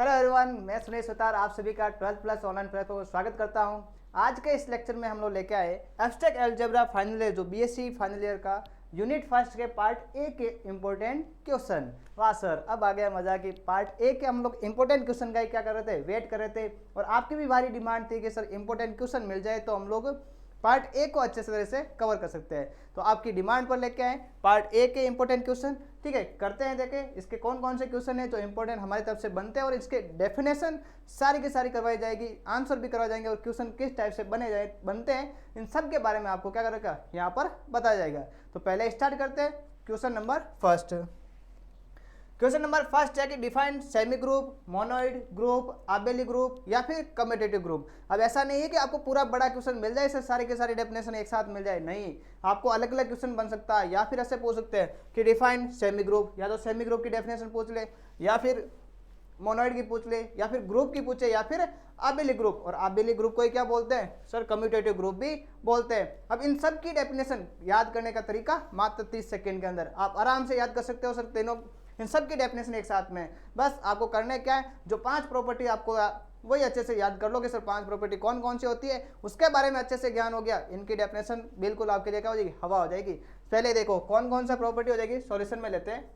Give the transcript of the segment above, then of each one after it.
Hello everyone, मैं सुनील सुतार आप सभी का 12th प्लस ऑनलाइन प्लेटफॉर्म को स्वागत करता हूं। आज के इस लेक्चर में हम लोग लेके आए एब्स्ट्रैक्ट अलजेब्रा फाइनल ईयर जो बीएससी फाइनल ईयर का यूनिट फर्स्ट के पार्ट ए के इम्पोर्टेंट क्वेश्चन। वाह सर, अब आ गया मजा कि पार्ट ए के हम लोग इंपॉर्टेंट क्वेश्चन का क्या कर रहे थे, वेट कर रहे थे। और आपकी भी भारी डिमांड थी कि सर इंपॉर्टेंट क्वेश्चन मिल जाए तो हम लोग पार्ट ए को अच्छे से तरह से कवर कर सकते हैं। तो आपकी डिमांड पर लेके आए पार्ट ए के इंपॉर्टेंट क्वेश्चन। ठीक है, करते हैं, देखें इसके कौन कौन से क्वेश्चन हैं जो इंपॉर्टेंट हमारी तरफ से बनते हैं और इसके डेफिनेशन सारी की सारी करवाई जाएगी, आंसर भी करवाए जाएंगे और क्वेश्चन किस टाइप से बनते हैं इन सब के बारे में आपको क्या करेगा यहाँ पर बताया जाएगा। तो पहले स्टार्ट करते हैं question number first. Question number first है कि define semi group, monoid group, abelian group या फिर कम्यूटेटिव ग्रुप। अब ऐसा नहीं है कि आपको पूरा बड़ा क्वेश्चन मिल जाए, इससे सारे के सारे डेफिनेशन एक साथ मिल जाए, नहीं, आपको अलग अलग क्वेश्चन बन सकता है। या फिर ऐसे पूछ सकते हैं कि डिफाइन सेमी ग्रुप, या तो सेमी ग्रुप की डेफिनेशन पूछ ले, या फिर मोनोइड की पूछ ले, या फिर ग्रुप की पूछे, या फिर आबेली ग्रुप। और आबेली ग्रुप को ही क्या बोलते हैं सर, कम्यूटेटिव ग्रुप भी बोलते हैं। अब इन सब की डेफिनेशन याद करने का तरीका मात्र 30 सेकंड के अंदर आप आराम से याद कर सकते हो सर, तीनों इन सब की डेफिनेशन एक साथ में। बस आपको करने क्या है, जो 5 प्रॉपर्टी आपको वही अच्छे से याद कर लो कि सर 5 प्रॉपर्टी कौन कौन सी होती है, उसके बारे में अच्छे से ज्ञान हो गया, इनकी डेफिनेशन बिल्कुल आपके लिए क्या हो जाएगी, हवा हो जाएगी। पहले देखो कौन कौन सा प्रॉपर्टी हो जाएगी, सॉल्यूशन में लेते हैं।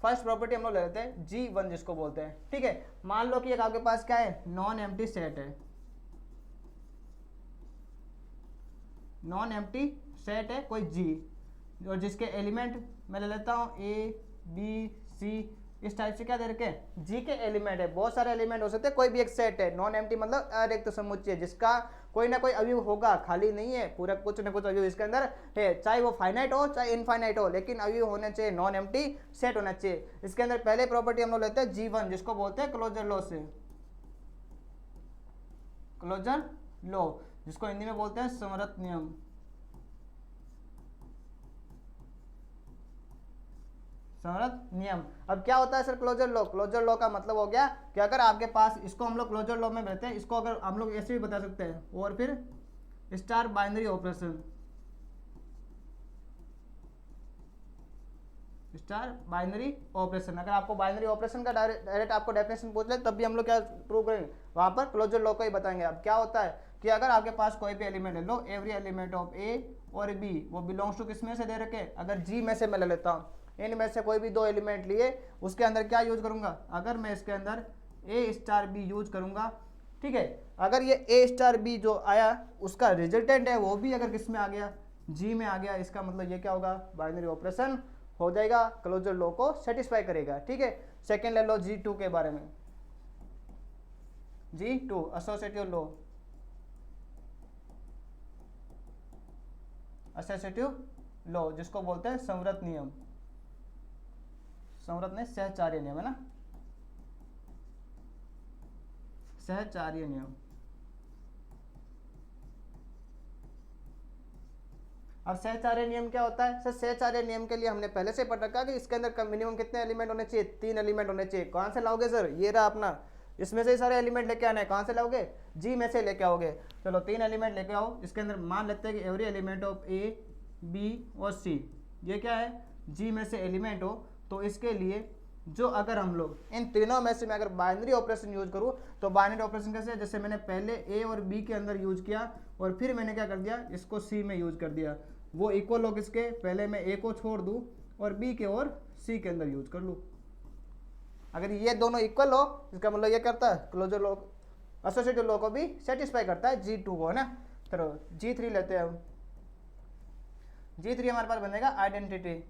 फर्स्ट प्रॉपर्टी हम लोग ले लेते हैं G1 जिसको बोलते हैं। ठीक है, मान लो कि एक आपके पास क्या है, नॉन एम्प्टी सेट है, नॉन एम्प्टी सेट है कोई G, और जिसके एलिमेंट मैं ले लेता हूँ A B C, इस टाइप से क्या दे रखे हैं, G के एलिमेंट है। बहुत सारे एलिमेंट हो सकते हैं, कोई भी एक सेट है, नॉन एम्प्टी मतलब अरिक्त समुच्चय, जिसका कोई ना कोई अवयव होगा, खाली नहीं है, पूरा कुछ ना कुछ अवयव इसके अंदर है, चाहे वो फाइनाइट हो चाहे इनफाइनाइट हो, लेकिन अवयव होने चाहिए, नॉन एम्प्टी सेट होना चाहिए। इसके अंदर पहले प्रॉपर्टी हम लोग लेते हैं G1 जिसको बोलते हैं क्लोजर लॉ से, क्लोजर लॉ जिसको हिंदी में बोलते हैं संवृत नियम। संवृत नियम। अब क्या होता है sir closure law, closure law का मतलब हो गया कि अगर आपके पास, इसको हम लोग क्लोजर लॉ में रहते हैं, इसको अगर हम लोग ऐसे भी बता सकते हैं, और फिर star binary operation, star binary operation. अगर आपको बाइनरी ऑपरेशन का डायरेक्ट आपको डेफिनेशन पूछ ले तब भी हम लोग क्या प्रूव करेंगे, वहां पर क्लोजर लॉ को ही बताएंगे। अब क्या होता है कि अगर आपके पास कोई भी एलिमेंट है, लो एवरी एलिमेंट ऑफ ए और बी, वो बिलोंग्स टू किस में से दे रखे, अगर जी में से मैं ले लेता हूँ, इनमें से कोई भी 2 एलिमेंट लिए, उसके अंदर क्या यूज करूंगा, अगर मैं इसके अंदर ए स्टार बी यूज करूंगा, ठीक है, अगर ये ए स्टार बी जो आया उसका रिजल्टेंट है वो भी अगर किस में आ गया, जी में आ गया, इसका मतलब ये क्या होगा, बाइनरी ऑपरेशन हो जाएगा, क्लोजर लॉ को सेटिस्फाई करेगा। ठीक है, सेकेंड ले लो G2 के बारे में, G2 associative law, associative law जिसको बोलते हैं संवृत नियम, संवृत नहीं सहचार्य नियम है ना, सहचार्य नियम। अब सहचार्य नियम क्या होता है सर, सहचार्य नियम के लिए हमने पहले से पढ़ रखा कि इसके अंदर मिनिमम कितने एलिमेंट होने चाहिए, 3 एलिमेंट होने चाहिए। कहां से लाओगे सर, ये रहा अपना, इसमें से ही सारे एलिमेंट लेके आना है, कहां से लाओगे, जी में से लेके आओगे। चलो 3 एलिमेंट लेके आओ, इसके अंदर मान लेते हैं कि every element of A B और सी, ये क्या है, जी में से एलिमेंट हो, तो इसके लिए जो अगर हम लोग इन तीनों में से मैं अगर बाइनरी ऑपरेशन यूज करूं, तो बाइनरी ऑपरेशन कैसे, जैसे मैंने पहले ए और बी के अंदर यूज किया और फिर मैंने क्या कर दिया, इसको सी में यूज कर दिया, वो इक्वल हो किसके, पहले मैं ए को छोड़ दूं और बी के और सी के अंदर यूज कर लूं। अगर ये दोनों इक्वल हो, इसका मतलब ये करता है क्लोजर लॉ, एसोसिएटिव लॉ को भी सेटिस्फाई करता है, G2 को, है ना। चलो G3 लेते हैं हम। G3 हमारे पास बनेगा आइडेंटिटी,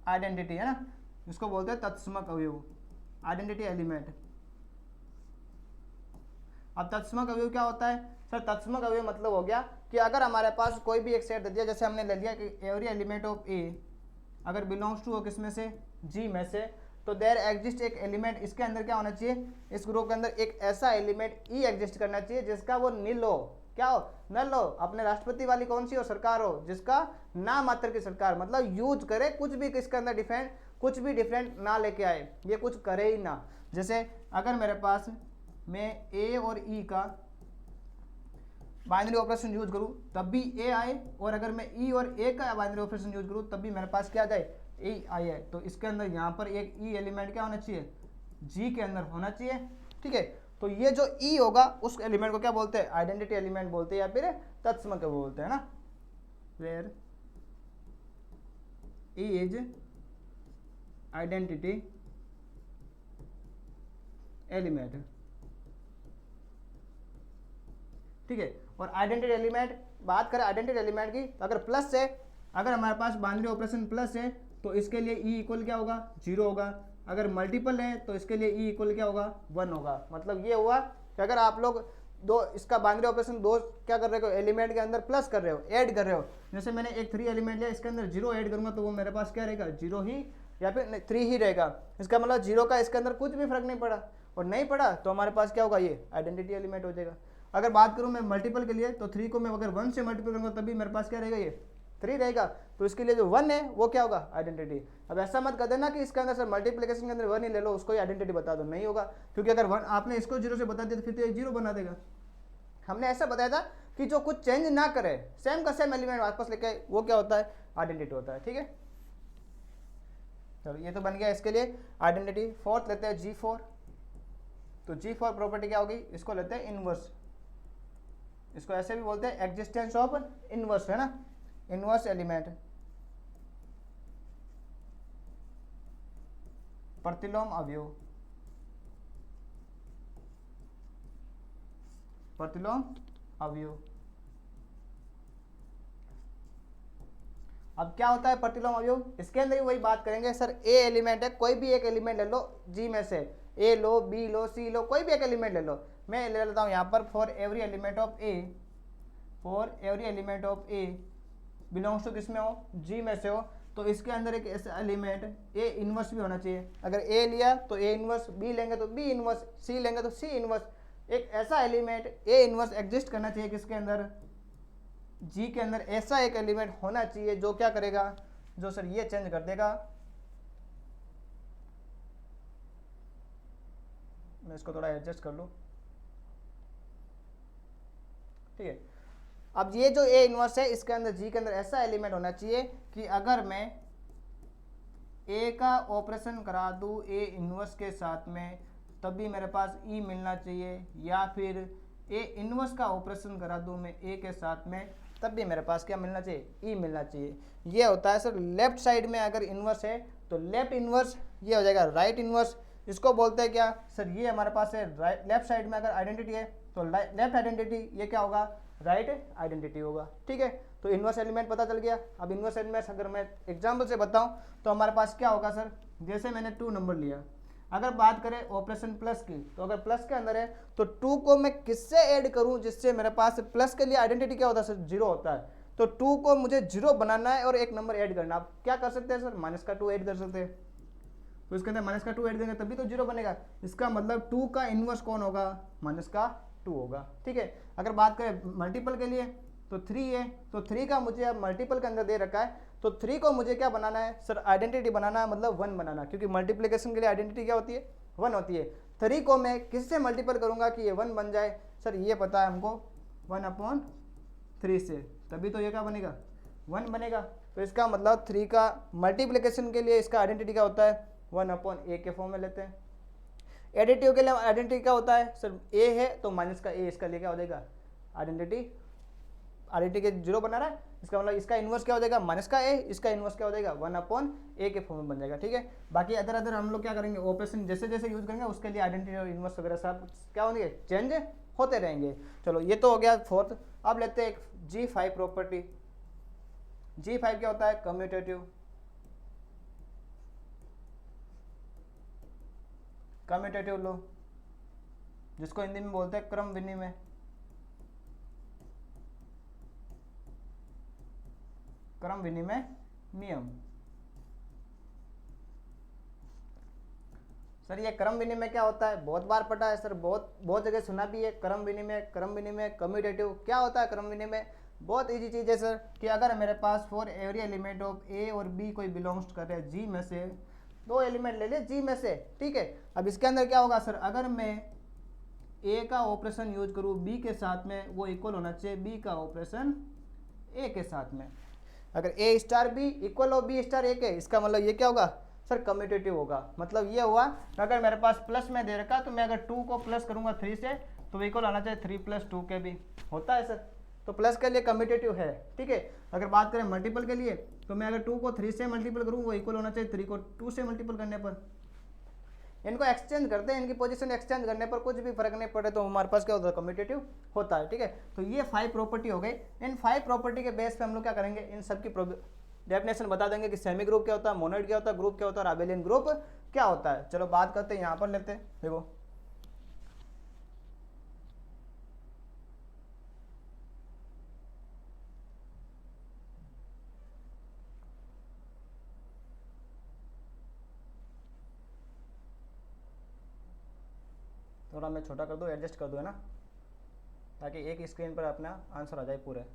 आइडेंटिटी है ना, जिसको बोलते हैं तत्समक अवयव, आइडेंटिटी एलिमेंट। अब तत्समक अवयव क्या होता है सर, तत्समक अवयव मतलब हो गया कि अगर हमारे पास कोई भी एक सेट दे दिया, जैसे हमने ले लिया कि एवरी एलिमेंट ऑफ ए अगर बिलोंग्स टू हो किस में से, जी में से, तो देयर एग्जिस्ट एक एलिमेंट, इसके अंदर क्या होना चाहिए, इस ग्रुप के अंदर एक ऐसा एलिमेंट ई एग्जिस्ट करना चाहिए जिसका वो नील हो, क्या हो, नल हो, अपने राष्ट्रपति वाली कौन सी हो, सरकार हो, जिसका नाम मात्र की सरकार, मतलब यूज करे, कुछ भी इसके अंदर डिफरेंट, कुछ भी डिफरेंट ना लेके आए, ये कुछ करे ही ना। जैसे अगर मेरे पास मैं ए और ई का बाइनरी ऑपरेशन यूज करूं तब भी ए आए, और अगर मैं ई और ए का बाइनरी ऑपरेशन यूज करूं तब भी मेरे पास क्या जाए, ए आई है, तो इसके अंदर यहाँ पर एक ई एलिमेंट क्या होना चाहिए, जी के अंदर होना चाहिए, ठीक है। तो ये जो ई होगा उस एलिमेंट को क्या बोलते हैं, आइडेंटिटी एलिमेंट बोलते हैं या फिर तत्सम के बोलते हैं ना, where e is identity element, ठीक है। और आइडेंटिटी एलिमेंट, बात करें आइडेंटिटी एलिमेंट की, तो अगर प्लस है, अगर हमारे पास बाइनरी ऑपरेशन प्लस है तो इसके लिए ई इक्वल क्या होगा, 0 होगा। अगर मल्टीपल है तो इसके लिए ई इक्वल क्या होगा, 1 होगा। मतलब ये हुआ कि अगर आप लोग दो इसका बाइनरी ऑपरेशन दो क्या कर रहे हो, एलिमेंट के अंदर प्लस कर रहे हो, ऐड कर रहे हो। जैसे मैंने एक 3 एलिमेंट लिया, इसके अंदर 0 ऐड करूंगा तो वो मेरे पास क्या रहेगा, 0 ही या फिर 3 ही रहेगा। इसका मतलब 0 का इसके अंदर कुछ भी फर्क नहीं पड़ा, और नहीं पड़ा तो हमारे पास क्या होगा, ये आइडेंटिटी एलिमेंट हो जाएगा। अगर बात करूं मैं मल्टीपल के लिए, तो 3 को मैं अगर 1 से मल्टीपल करूंगा तभी मेरे पास क्या रहेगा, ये 3 रहेगा। तो इसके लिए जो 1 है वो क्या होगा, आइडेंटिटी। अब ऐसा मत कर देना कि इसके अंदर सर मल्टीप्लिकेशन के अंदर 1 ही ले लो, उसको ही आइडेंटिटी बता दो, नहीं होगा। क्योंकि अगर 1 आपने इसको 0 से बता दिया तो फिर तो ये 0 बना देगा। हमने ऐसा बताया था कि जो कुछ चेंज ना करे, सेम का सेम एलिमेंट वापस लेके, वो क्या होता है, आइडेंटिटी होता है, ठीक है। चलो ये तो बन गया इसके लिए आइडेंटिटी। फोर्थ लेते हैं G4। तो G4 प्रॉपर्टी क्या होगी, इसको लेते हैं इनवर्स। इसको ऐसे भी बोलते हैं एग्जिस्टेंस ऑफ इनवर्स, है ना, इनवर्स एलिमेंट, प्रतिलोम अवयव, प्रतिलोम अवयव। अब क्या होता है प्रतिलोम अवयव, इसके अंदर ही वही बात करेंगे। सर ए एलिमेंट है, कोई भी एक एलिमेंट ले लो जी में से, ए लो, बी लो, सी लो, कोई भी एक एलिमेंट ले लो। मैं ले लेता हूँ यहाँ पर for every element of a, for every element of a belongs to किसमें हो, जी में से हो, तो इसके अंदर एक ऐसा एलिमेंट ए इनवर्स भी होना चाहिए। अगर ए लिया तो ए इनवर्स, बी लेंगे तो बी इनवर्स, सी लेंगे तो सी इनवर्स। एक ऐसा एलिमेंट ए इनवर्स एग्जिस्ट करना चाहिए किसके अंदर, जी के अंदर। ऐसा एक एलिमेंट होना चाहिए जो क्या करेगा, जो सर ये चेंज कर देगा। मैं इसको थोड़ा एडजस्ट कर लूँ, ठीक है। अब ये जो ए इनवर्स है, इसके अंदर जी के अंदर ऐसा एलिमेंट होना चाहिए कि अगर मैं ए का ऑपरेशन करा दूँ ए इनवर्स के साथ में, तभी मेरे पास ई मिलना चाहिए, या फिर ए इनवर्स का ऑपरेशन करा दूँ मैं ए के साथ में, तब भी मेरे पास क्या मिलना चाहिए, ई मिलना चाहिए। ये होता है सर लेफ्ट साइड में अगर इनवर्स है तो लेफ्ट इनवर्स, ये हो जाएगा राइट इनवर्स। इसको बोलते हैं क्या सर, ये हमारे पास है राइट, लेफ्ट साइड में अगर आइडेंटिटी है तो लेफ्ट आइडेंटिटी, ये क्या होगा, राइट आइडेंटिटी होगा, ठीक है। तो इनवर्स एलिमेंट पता चल गया। अब इनवर्स एलिमेंट अगर मैं एग्जाम्पल से बताऊं तो हमारे पास क्या होगा सर, जैसे मैंने 2 नंबर लिया, अगर बात करें ऑपरेशन प्लस की, तो अगर प्लस के अंदर है तो 2 को मैं किससे ऐड करूं जिससे मेरे पास प्लस के लिए आइडेंटिटी क्या होता है सर, 0 होता है। तो 2 को मुझे 0 बनाना है और एक नंबर ऐड करना। आप क्या कर सकते हैं सर, -2 ऐड कर सकते हैं। तो इसके अंदर -2 ऐड देंगे तभी तो 0 बनेगा। इसका मतलब 2 का इनवर्स कौन होगा, -2 होगा, ठीक है। अगर बात करें मल्टीपल के लिए तो 3 है, तो 3 का मुझे अब मल्टीपल के अंदर दे रखा है, तो 3 को मुझे क्या बनाना है सर, आइडेंटिटी बनाना है, मतलब 1 बनाना, क्योंकि मल्टीप्लिकेशन के लिए आइडेंटिटी क्या होती है, 1 होती है। 3 को मैं किससे मल्टीपल करूंगा कि ये 1 बन जाए, सर ये पता है हमको 1/3 से, तभी तो ये क्या बनेगा, 1 बनेगा। तो इसका मतलब 3 का मल्टीप्लिकेशन के लिए इसका आइडेंटिटी क्या होता है, 1/a के फॉर्म में लेते हैं। एडिटिव के लिए आइडेंटिटी क्या होता है सर, a है तो -a, इसका लिए क्या हो जाएगा, आइडेंटिटी के 0 बना रहा है, इसका मतलब इसका इनवर्स क्या हो जाएगा, -a, इसका इनवर्स क्या हो जाएगा, 1/a के फॉर्म में बन जाएगा, ठीक है। बाकी अदर हम लोग क्या करेंगे, ऑपरेशन जैसे जैसे यूज करेंगे उसके लिए आइडेंटिटी और इनवर्स वगैरह सब क्या होंगे, चेंज होते रहेंगे। चलो ये तो हो गया फोर्थ। अब लेते हैं एक G5 प्रॉपर्टी। G5 क्या होता है, कम्यूटेटिव, कम्यूटेटिव लो, जिसको हिंदी में बोलते हैं क्रम विनिमय, क्रम विनिमय नियम। सर ये क्रम विनिमय क्या होता है, बहुत बार पढ़ा है सर, बहुत जगह सुना भी है। क्रम विनिमय कम्यूटेटिव क्या होता है, क्रम विनिमय बहुत इजी चीज़ है सर, कि अगर मेरे पास फॉर एवरी एलिमेंट ऑफ ए और बी कोई बिलोंग्स कर रहे हैं जी में से, 2 एलिमेंट ले लिए जी में से, ठीक है। अब इसके अंदर क्या होगा सर, अगर मैं ए का ऑपरेशन यूज करूँ बी के साथ में, वो इक्वल होना चाहिए बी का ऑपरेशन ए के साथ में। अगर ए स्टार बी इक्वल हो बी स्टार ए के, इसका मतलब ये क्या होगा सर, कम्यूटेटिव होगा। मतलब ये हुआ अगर मेरे पास प्लस में दे रखा तो मैं अगर 2 को प्लस करूंगा 3 से तो इक्वल आना चाहिए 3 + 2 के भी, होता है सर। तो प्लस के लिए कम्यूटेटिव है, ठीक है। अगर बात करें मल्टीपल के लिए तो मैं अगर 2 को 3 से मल्टीपल करूँ वो इक्वल होना चाहिए 3 को 2 से मल्टीपल करने पर। इनको एक्सचेंज करते हैं, इनकी पोजीशन एक्सचेंज करने पर कुछ भी फर्क नहीं पड़े तो हमारे पास क्या होता है, कम्यूटेटिव होता है, ठीक है। तो ये 5 प्रॉपर्टी हो गई। इन 5 प्रॉपर्टी के बेस पे हम लोग क्या करेंगे, इन सब की डेफिनेशन बता देंगे कि सेमी ग्रुप क्या होता है, मोनोइड क्या होता है, ग्रुप क्या होता है और अबेलियन ग्रुप क्या होता है। चलो बात करते हैं, यहाँ पर लेते हैं, देखो थोड़ा मैं छोटा कर दूँ, एडजस्ट कर दूँ, है ना, ताकि एक स्क्रीन पर अपना आंसर आ जाए पूरे।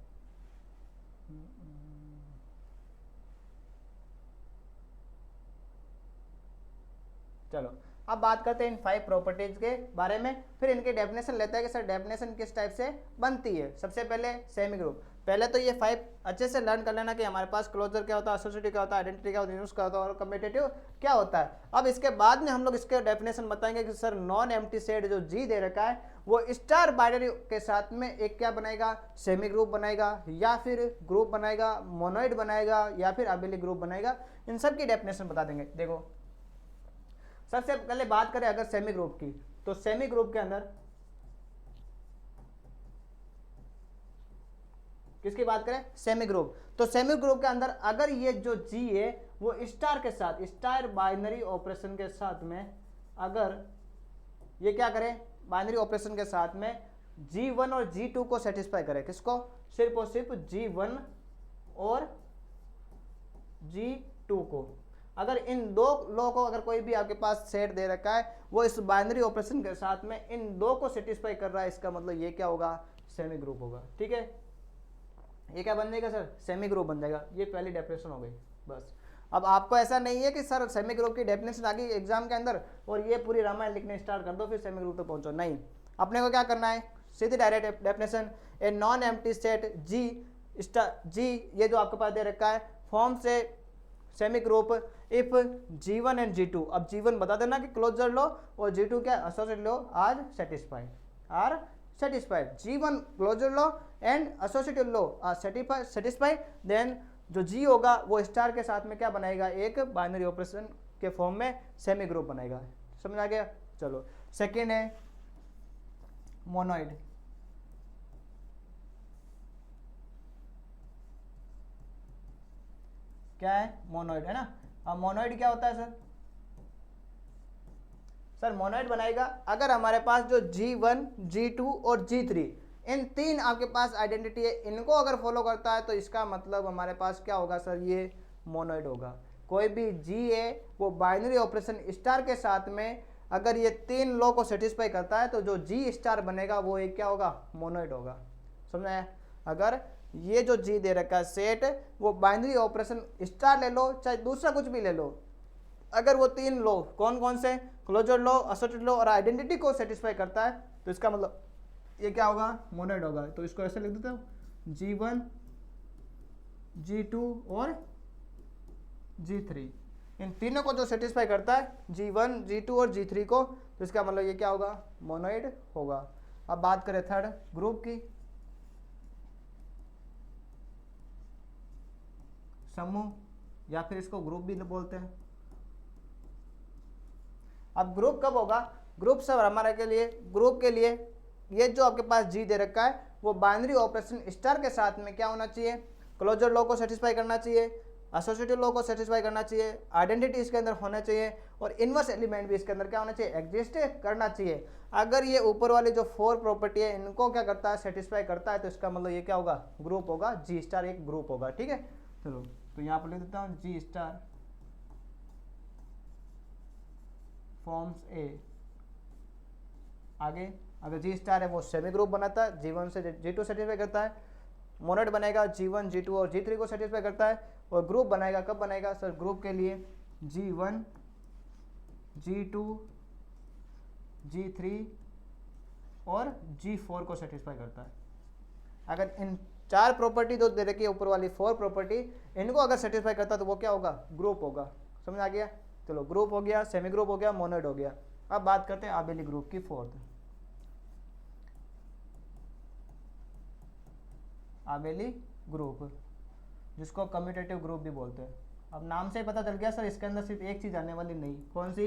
चलो अब बात करते हैं इन 5 प्रॉपर्टीज के बारे में, फिर इनके डेफिनेशन लेते हैं कि सर डेफिनेशन किस टाइप से बनती है। सबसे पहले सेमी ग्रुप, पहले तो ये 5 अच्छे से लर्न कर लेना कि हमारे पास क्लोजर क्या होता है, एसोसिएटिव क्या होता है, आइडेंटिटी क्या होता है, यूनिवर्स क्या होता है और कम्यूटेटिव क्या होता है। अब इसके बाद में हम लोग इसके डेफिनेशन बताएंगे कि सर नॉन एम्प्टी सेट जो जी दे रखा है वो स्टार बाइनरी के साथ में एक क्या बनाएगा, सेमी ग्रुप बनाएगा या फिर ग्रुप बनाएगा, मोनोइड बनाएगा या फिर अबेलियन ग्रुप बनाएगा। इन सब की डेफिनेशन बता देंगे। देखो सबसे पहले बात करें अगर सेमी ग्रुप की, तो सेमी ग्रुप के अंदर किसकी बात करें, सेमी ग्रुप। तो सेमी ग्रुप के अंदर अगर ये जो जी है वो स्टार के साथ, स्टार बाइनरी ऑपरेशन के साथ में अगर ये क्या करें, बाइनरी ऑपरेशन के साथ में G1 और G2 को सेटिस्फाई करे, किसको, सिर्फ और सिर्फ G1 और G2 को। अगर इन दो लो को अगर कोई भी आपके पास सेट दे रखा है वो इस बाइनरी ऑपरेशन के साथ में इन दो को सेटिस्फाई कर रहा है, इसका मतलब ये क्या होगा, सेमी ग्रुप होगा, ठीक है। ये क्या बन जाएगा सर, सेमी ग्रुप बन जाएगा। ये पहली डेफिनेशन हो गई बस। अब आपको ऐसा नहीं है कि सर सेमी ग्रुप की डेफिनेशन आ गई एग्जाम के अंदर और ये पूरी रामायण लिखने स्टार्ट कर दो फिर सेमी ग्रुप तक पहुंचो, नहीं। अपने को क्या करना है, सीधी direct definition, a non empty set G star G, ये जो आपके पास दे रखा है फॉर्म से semi group if G1 and G2। अब G1 बता देना कि क्लोजर लो और G2 क्या, associated law are satisfied. G1 closure law and associated law are satisfied. Then जो G होगा वो स्टार के साथ में क्या बनाएगा, एक बाइनरी ऑपरेशन के फॉर्म में सेमी ग्रुप बनाएगा। समझ आ गया। चलो सेकेंड है मोनोइड। क्या है, मोनोइड, है ना। अब मोनोइड क्या होता है सर, सर मोनोइड बनाएगा अगर हमारे पास जो G1 G2 और G3 इन तीन आपके पास आइडेंटिटी है, इनको अगर फॉलो करता है तो इसका मतलब हमारे पास क्या होगा सर, ये मोनोइड होगा। कोई भी G है वो बाइनरी ऑपरेशन स्टार के साथ में अगर ये तीन लॉ को सेटिस्फाई करता है तो जो G स्टार बनेगा वो एक क्या होगा, मोनोइड होगा। समझ आया। अगर ये जो G दे रखा है सेट वो बाइनरी ऑपरेशन स्टार ले लो चाहे दूसरा कुछ भी ले लो, अगर वो तीन लो कौन कौन से, क्लोजर लो, एसोसिएटेड लो और आइडेंटिटी को सेटिस्फाई करता है तो इसका मतलब ये क्या होगा, मोनोइड होगा। तो इसको ऐसे लिख देता हूँ, G1 G2 और G3 इन तीनों को जो सेटिस्फाई करता है G1 G2 और G3 को, तो इसका मतलब ये क्या होगा, मोनोइड होगा। अब बात करें थर्ड ग्रुप की, समूह या फिर इसको ग्रुप भी बोलते हैं। अब ग्रुप कब होगा, ग्रुप सब हमारे के लिए, ग्रुप के लिए ये जो आपके पास G दे रखा है वो बाइनरी ऑपरेशन स्टार के साथ में क्या होना चाहिए, क्लोजर लॉ को सेटिस्फाई करना चाहिए, एसोसिएटिव लॉ को सेटिस्फाई करना चाहिए, आइडेंटिटी इसके अंदर होना चाहिए और इनवर्स एलिमेंट भी इसके अंदर क्या होना चाहिए, एग्जिस्ट करना चाहिए। अगर ये ऊपर वाली जो 4 प्रॉपर्टी है इनको क्या करता है, सेटिस्फाई करता है, तो इसका मतलब ये क्या होगा, ग्रुप होगा, G स्टार एक ग्रुप होगा। ठीक है, चलो तो यहाँ पर लिख देता हूँ G स्टार फॉर्म्स ए। आगे अगर G स्टार है वो सेमी ग्रुप बनाता है, G1 से G2 सेटिस्फाई करता है, मोनोइड बनेगा G1 G2 और G3 को सेटिस्फाई करता है, और ग्रुप बनाएगा कब बनेगा सर, ग्रुप के लिए G1 G2 G3 और G4 को सेटिस्फाई करता है। अगर इन 4 प्रॉपर्टी जो दे रखी है ऊपर वाली 4 प्रॉपर्टी, इनको अगर सेटिस्फाई करता तो वो क्या होगा, ग्रुप होगा। समझ आ गया। चलो ग्रुप हो गया, सेमी ग्रुप हो गया, मोनोइड हो गया। अब बात करते हैं आबेली ग्रुप की, फोर्थ आबेली ग्रुप, जिसको कम्यूटेटिव ग्रुप भी बोलते हैं। अब नाम से ही पता चल गया सर इसके अंदर सिर्फ एक चीज आने वाली नहीं, कौन सी,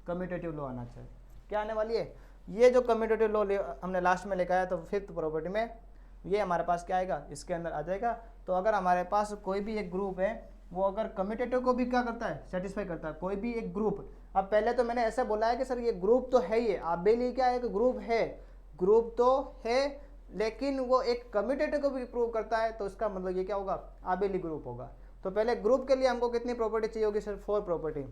कम्यूटेटिव लॉ आना चाहिए। क्या आने वाली है, ये जो कम्यूटेटिव लॉ हमने लास्ट में लिखा है, तो फिफ्थ प्रॉपर्टी में ये हमारे पास क्या आएगा, इसके अंदर आ जाएगा। तो अगर हमारे पास कोई भी एक ग्रुप है, वो अगर कम्यूटेटिव को भी क्या करता है, सेटिस्फाई करता है, कोई भी एक ग्रुप। अब पहले तो मैंने ऐसा बोला है कि सर ये ग्रुप तो है, ये आबेली क्या एक ग्रुप है, ग्रुप तो है, लेकिन वो एक कम्यूटेटिव को भी प्रूव करता है, तो इसका मतलब ये क्या होगा, आबेली ग्रुप होगा। तो पहले ग्रुप के लिए हमको कितनी प्रॉपर्टी चाहिए होगी सर, 4 प्रॉपर्टी।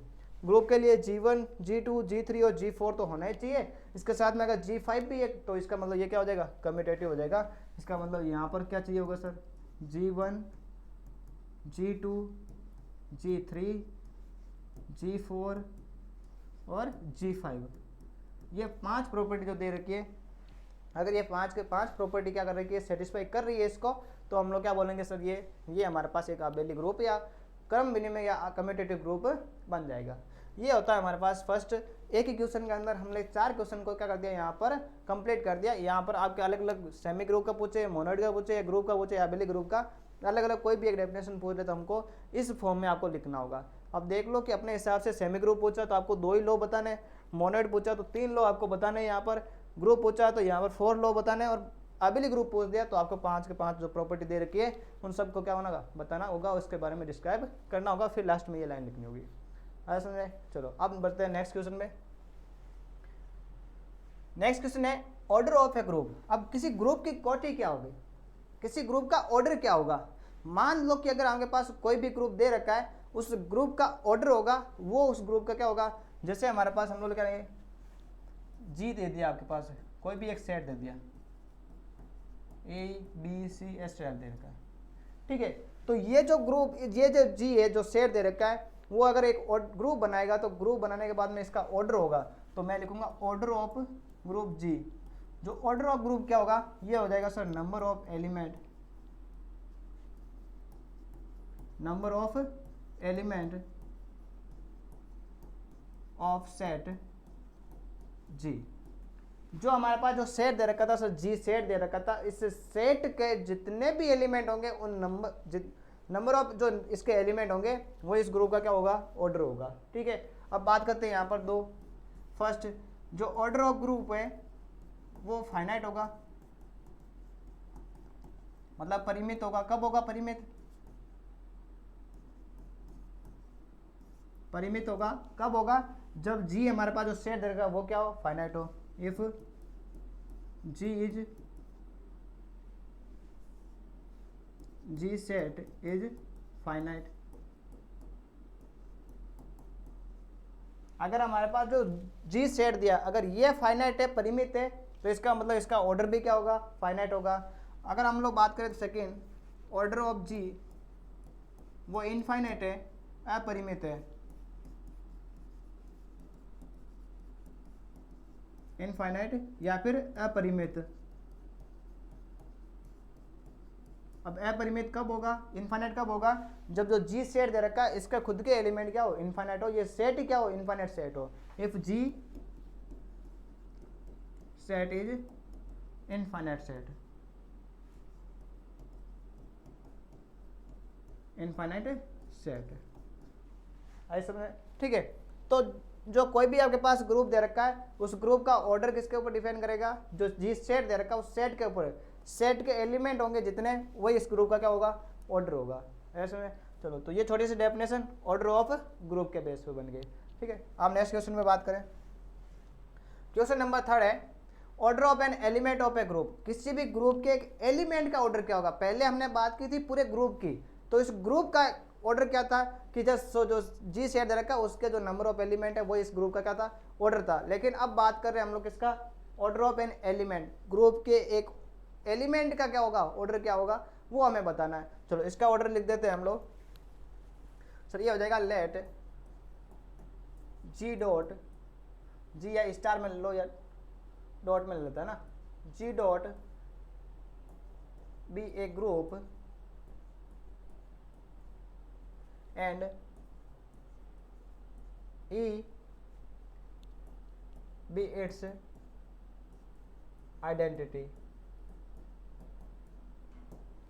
ग्रुप के लिए G1, G2, G3 और G4 तो होना ही चाहिए। इसके साथ में अगर G5 भी है तो इसका मतलब ये क्या हो जाएगा, कम्यूटेटिव हो जाएगा। इसका मतलब यहाँ पर क्या चाहिए होगा sir, G1, G2, G3, G4 और G5, ये 5 प्रॉपर्टी जो दे रखी है, अगर ये 5 के 5 प्रॉपर्टी क्या कर रही है, सेटिस्फाई कर रही है इसको, तो हम लोग क्या बोलेंगे सर, ये हमारे पास एक आबेली ग्रुप या क्रम विनिमय या कम्यूटेटिव ग्रुप बन जाएगा। ये होता है हमारे पास फर्स्ट। एक ही क्वेश्चन के अंदर हमने 4 क्वेश्चन को क्या कर दिया, यहाँ पर कंप्लीट कर दिया। यहाँ पर आपके अलग अलग सेमी ग्रुप का पूछे, मोनोइड का पूछे, ग्रुप का पूछे, आबेली ग्रुप का, अलग अलग कोई भी एक डेफिनेशन पूछ ले तो हमको इस फॉर्म में आपको लिखना होगा। अब देख लो कि अपने हिसाब से सेमी ग्रुप पूछा तो आपको 2 ही लॉ बताने, मोनोइड पूछा तो 3 लॉ आपको बताने, यहाँ पर ग्रुप पूछा तो यहाँ पर 4 लॉ बताने, और आबेली ग्रुप पूछ दिया तो आपको 5 के 5 जो प्रॉपर्टी दे रखी है उन सबको क्या होना, बताना होगा, उसके बारे में डिस्क्राइब करना होगा, फिर लास्ट में ये लाइन लिखनी होगी। आया समझे। चलो अब बढ़ते हैं नेक्स्ट क्वेश्चन में। नेक्स्ट क्वेश्चन है ऑर्डर ऑफ ए ग्रुप। अब किसी ग्रुप की कोटि क्या होगी, किसी ग्रुप का ऑर्डर क्या होगा। मान लो कि अगर आपके पास कोई भी ग्रुप दे रखा है, उस ग्रुप का ऑर्डर होगा, वो उस ग्रुप का क्या होगा। जैसे हमारे पास हम लोग क्या करेंगे, जी दे दिया आपके पास, कोई भी एक सेट दे दिया, ABCS दे रखा है, ठीक है। तो ये जो ग्रुप, ये जो जी है, जो सेट दे रखा है, वो अगर एक ग्रुप बनाएगा, तो ग्रुप बनाने के बाद में इसका ऑर्डर होगा, तो मैं लिखूंगा ऑर्डर ऑफ ग्रुप जी। जो ऑर्डर ऑफ ग्रुप क्या होगा, ये हो जाएगा sir number of element, number of element of set G. जो हमारे पास जो सेट दे रखा था सर, जी सेट दे रखा था, इस सेट के जितने भी एलिमेंट होंगे उन नंबर ऑफ जो इसके एलिमेंट होंगे वो इस ग्रुप का क्या होगा, ऑर्डर होगा, ठीक है। अब बात करते हैं यहाँ पर 2। फर्स्ट, जो ऑर्डर ऑफ ग्रुप है वो फाइनाइट होगा, मतलब परिमित होगा। कब होगा परिमित, परिमित होगा कब होगा, जब जी हमारे पास जो सेट दे रखा है वो क्या हो, फाइनाइट हो। If G set is finite। अगर हमारे पास जो G सेट दिया, अगर ये फाइनाइट है, परिमित है, तो इसका मतलब इसका ऑर्डर भी क्या होगा, फाइनाइट होगा। अगर हम लोग बात करें तो सेकेंड, ऑर्डर ऑफ G वो इनफाइनाइट है, अपरिमित है, इनफाइनाइट या फिर अपरिमित। अब अपरिमित कब होगा, इनफाइनाइट कब होगा, जब जो जी सेट दे रखा है इसका खुद के एलिमेंट क्या हो, इनफाइनाइट हो, ये सेट ही क्या हो, इनफाइनाइट सेट हो। If G set is infinite set, infinite set, ऐसे में, ठीक है। तो जो कोई भी आपके पास ग्रुप दे रखा है, उस ग्रुप का ऑर्डर किसके ऊपर डिपेंड करेगा, जो जी सेट दे रखा है उस सेट के ऊपर, सेट के एलिमेंट होंगे जितने, वही इस ग्रुप का क्या होगा, ऑर्डर होगा, ऐसे में। चलो, तो ये छोटी सी डेफिनेशन ऑर्डर ऑफ ग्रुप के बेस पे बन गई, ठीक है। आप नेक्स्ट क्वेश्चन में बात करें। क्वेश्चन नंबर 3 है order of an element of A group. किसी भी ग्रुप के एक एलिमेंट का ऑर्डर क्या होगा। पहले हमने बात की थी पूरे ग्रुप की, तो इस ग्रुप का ऑर्डर क्या था कि जो जी सेट दे रखा उसके जो नंबर ऑफ एलिमेंट है वो इस ग्रुप का क्या था, ऑर्डर था। लेकिन अब बात कर रहे हैं हम लोग किसका, order of an element, group के एक एलिमेंट का क्या होगा, ऑर्डर क्या होगा, वो हमें बताना है। चलो इसका ऑर्डर लिख देते हैं हम लोग। सर ये हो जाएगा लेट जी डॉट, जी या स्टार में लो या डॉट में लेता है ना, जी dot be a group and E be its identity।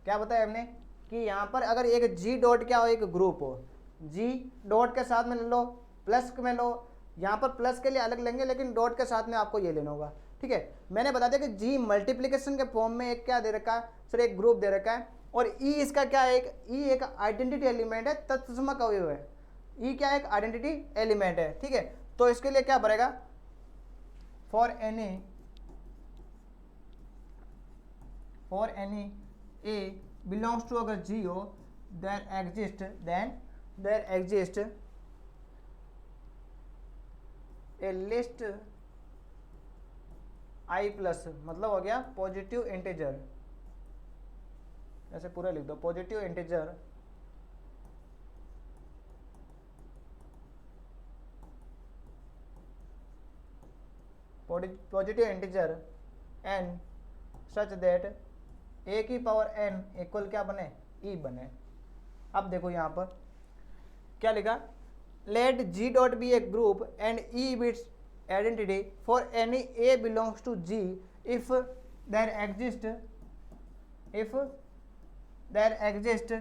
क्या बताया हमने कि यहाँ पर अगर एक जी डॉट क्या हो, एक ग्रुप हो, जी डॉट के साथ में ले लो, प्लस में लो, यहाँ पर प्लस के लिए अलग लेंगे लेकिन डॉट के साथ में आपको ये लेना होगा। ठीक है, मैंने बता दिया कि जी मल्टीप्लिकेशन के फॉर्म में एक क्या दे रखा है सर, एक ग्रुप दे रखा है, और ई इसका क्या है, एक आइडेंटिटी एलिमेंट है, तत्समक अवयव है। ई क्या है, एक आइडेंटिटी एलिमेंट है। ठीक है, तो इसके लिए क्या भरेगा, for any a belongs to, अगर जी हो, there exist a least I plus, मतलब हो गया पॉजिटिव इंटीजर, ऐसे पूरा लिख दो, positive integer n such that a की पावर एन इक्वल क्या बने, ई बने। अब देखो यहाँ पर क्या लिखा, let G dot be a group and e be its identity for any a belongs to G if there exist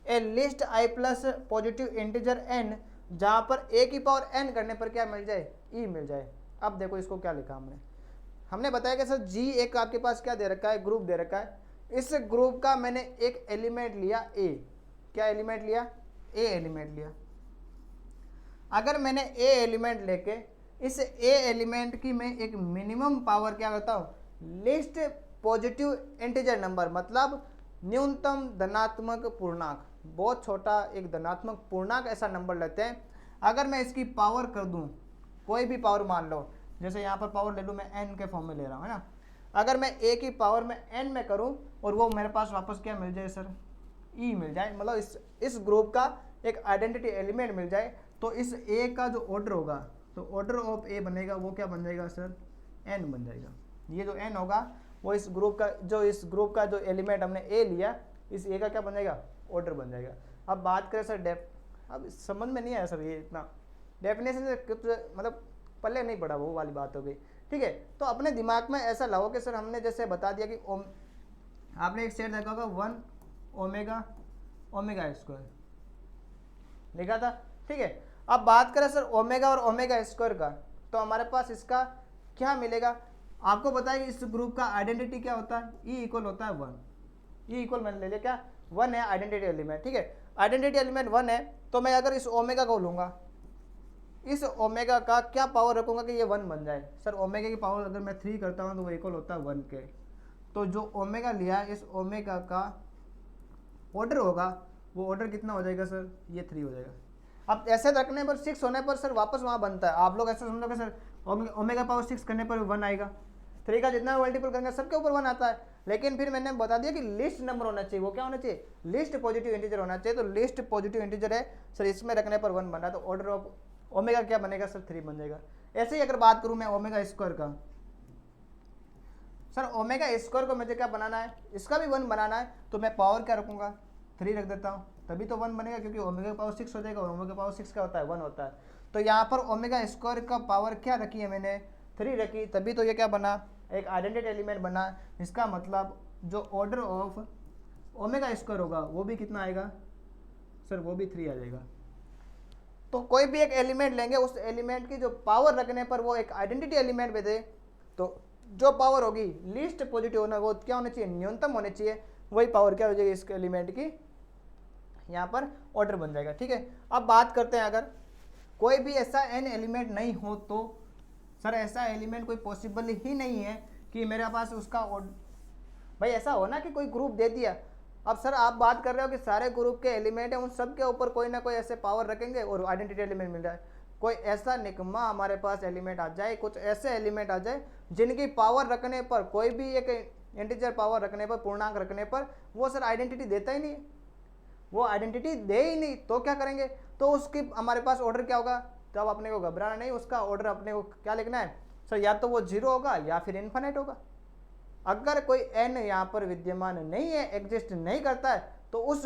a least I plus positive integer n, जहाँ पर ए की पावर एन करने पर क्या मिल जाए, ई मिल जाए। अब देखो इसको क्या लिखा हमने बताया कि सर जी एक आपके पास क्या दे रखा है, ग्रुप दे रखा है। इस ग्रुप का मैंने एक एलिमेंट लिया ए, क्या एलिमेंट लिया, ए एलिमेंट लिया। अगर मैंने ए एलिमेंट लेके इस ए एलिमेंट की मैं एक मिनिमम पावर क्या करता हूँ, लिस्ट पॉजिटिव इंटीजर नंबर, मतलब न्यूनतम धनात्मक पूर्णांक, बहुत छोटा एक धनात्मक पूर्णांक ऐसा नंबर लेते हैं। अगर मैं इसकी पावर कर दूं, कोई भी पावर मान लो, जैसे यहाँ पर पावर ले लूँ मैं एन के फॉर्म में ले रहा हूँ, है ना। अगर मैं ए की पावर में एन में करूँ और वो मेरे पास वापस क्या मिल जाए सर, ई मिल जाए, मतलब इस ग्रुप का एक आइडेंटिटी एलिमेंट मिल जाए, तो इस ए का जो ऑर्डर होगा, तो ऑर्डर ऑफ ए बनेगा, वो क्या बन जाएगा सर, एन बन जाएगा। ये जो एन होगा वो इस ग्रुप का जो एलिमेंट हमने ए लिया, इस ए का क्या बन जाएगा, ऑर्डर बन जाएगा। अब बात करें सर अब समझ में नहीं आया सर, ये इतना डेफिनेशन से मतलब पल्ले नहीं पड़ा, वो वाली बात हो गई। ठीक है, तो अपने दिमाग में ऐसा लाओ कि सर हमने जैसे बता दिया कि आपने एक सेट देखा होगा 1 ओमेगा स्क्वायर लिखा था। ठीक है, अब बात करें सर ओमेगा और ओमेगा स्क्वायर का, तो हमारे पास इसका क्या मिलेगा, आपको पता है कि इस ग्रुप का आइडेंटिटी क्या होता है, ई इक्वल होता है 1। ई इक्वल मैंने ले लिया, क्या 1 है आइडेंटिटी एलिमेंट। ठीक है, आइडेंटिटी एलिमेंट 1 है, तो मैं अगर इस ओमेगा को लूँगा, इस ओमेगा का क्या पावर रखूँगा कि ये 1 बन जाए। सर ओमेगा की पावर अगर मैं 3 करता हूँ तो वो इक्वल होता है 1 के, तो जो ओमेगा लिया है इस ओमेगा का ऑर्डर होगा, वो ऑर्डर कितना हो जाएगा सर, ये 3 हो जाएगा। अब ऐसे रखने पर 6 होने पर सर वापस वहाँ बनता है, आप लोग ऐसे समझोगे सर ओमेगा पावर 6 करने पर 1 आएगा, 3 का जितना मल्टीपल करेंगे सबके ऊपर 1 आता है। लेकिन फिर मैंने बता दिया कि लिस्ट नंबर होना चाहिए, वो क्या होना चाहिए, लिस्ट पॉजिटिव इंटीजर होना चाहिए। तो लिस्ट पॉजिटिव इंटीजर है सर, इसमें रखने पर 1 बन रहा है, तो ऑर्डर ऑफ ओमेगा क्या बनेगा सर, 3 बन जाएगा। ऐसे ही अगर बात करूं मैं ओमेगा स्क्वायर का, सर ओमेगा स्क्वायर को मुझे क्या बनाना है, इसका भी 1 बनाना है, तो मैं पावर क्या रखूंगा, 3 रख देता हूँ, तभी तो 1 बनेगा, क्योंकि ओमेगा पावर 6 हो जाएगा, और ओमेगा पावर 6 क्या होता है, 1 होता है। तो यहाँ पर ओमेगा स्क्वायर का पावर क्या रखी है मैंने, 3 रखी, तभी तो ये क्या बना, एक आइडेंटिटी एलिमेंट बना। इसका मतलब जो ऑर्डर ऑफ ओमेगा स्क्वायर होगा वो भी कितना आएगा सर, वो भी 3 आ जाएगा। तो कोई भी एक एलिमेंट लेंगे, उस एलिमेंट की जो पावर रखने पर वो एक आइडेंटिटी एलिमेंट दे, तो जो पावर होगी लीस्ट पॉजिटिव होना, वो क्या होना चाहिए, न्यूनतम होनी चाहिए, वही पावर क्या हो जाएगी इस एलिमेंट की, यहाँ पर ऑर्डर बन जाएगा। ठीक है, अब बात करते हैं अगर कोई भी ऐसा एन एलिमेंट नहीं हो, तो सर ऐसा एलिमेंट कोई पॉसिबल ही नहीं है कि मेरे पास उसका भाई ऐसा हो ना कि कोई ग्रुप दे दिया। अब सर आप बात कर रहे हो कि सारे ग्रुप के एलिमेंट हैं, उन सब के ऊपर कोई ना कोई ऐसे पावर रखेंगे और आइडेंटिटी एलिमेंट मिल जाए। कोई ऐसा निकम्मा हमारे पास एलिमेंट आ जाए, कुछ ऐसे एलिमेंट आ जाए जिनकी पावर रखने पर, कोई भी एक इंटीजर पावर रखने पर, पूर्णांक रखने पर, वो सर आइडेंटिटी देता ही नहीं, वो आइडेंटिटी दे ही नहीं, तो क्या करेंगे, तो उसकी हमारे पास ऑर्डर क्या होगा, तब अपने को घबराना नहीं, उसका ऑर्डर अपने को क्या लिखना है सर, या तो वो 0 होगा या फिर इन्फिनिट होगा। अगर कोई n यहाँ पर विद्यमान नहीं है, एग्जिस्ट नहीं करता है, तो उस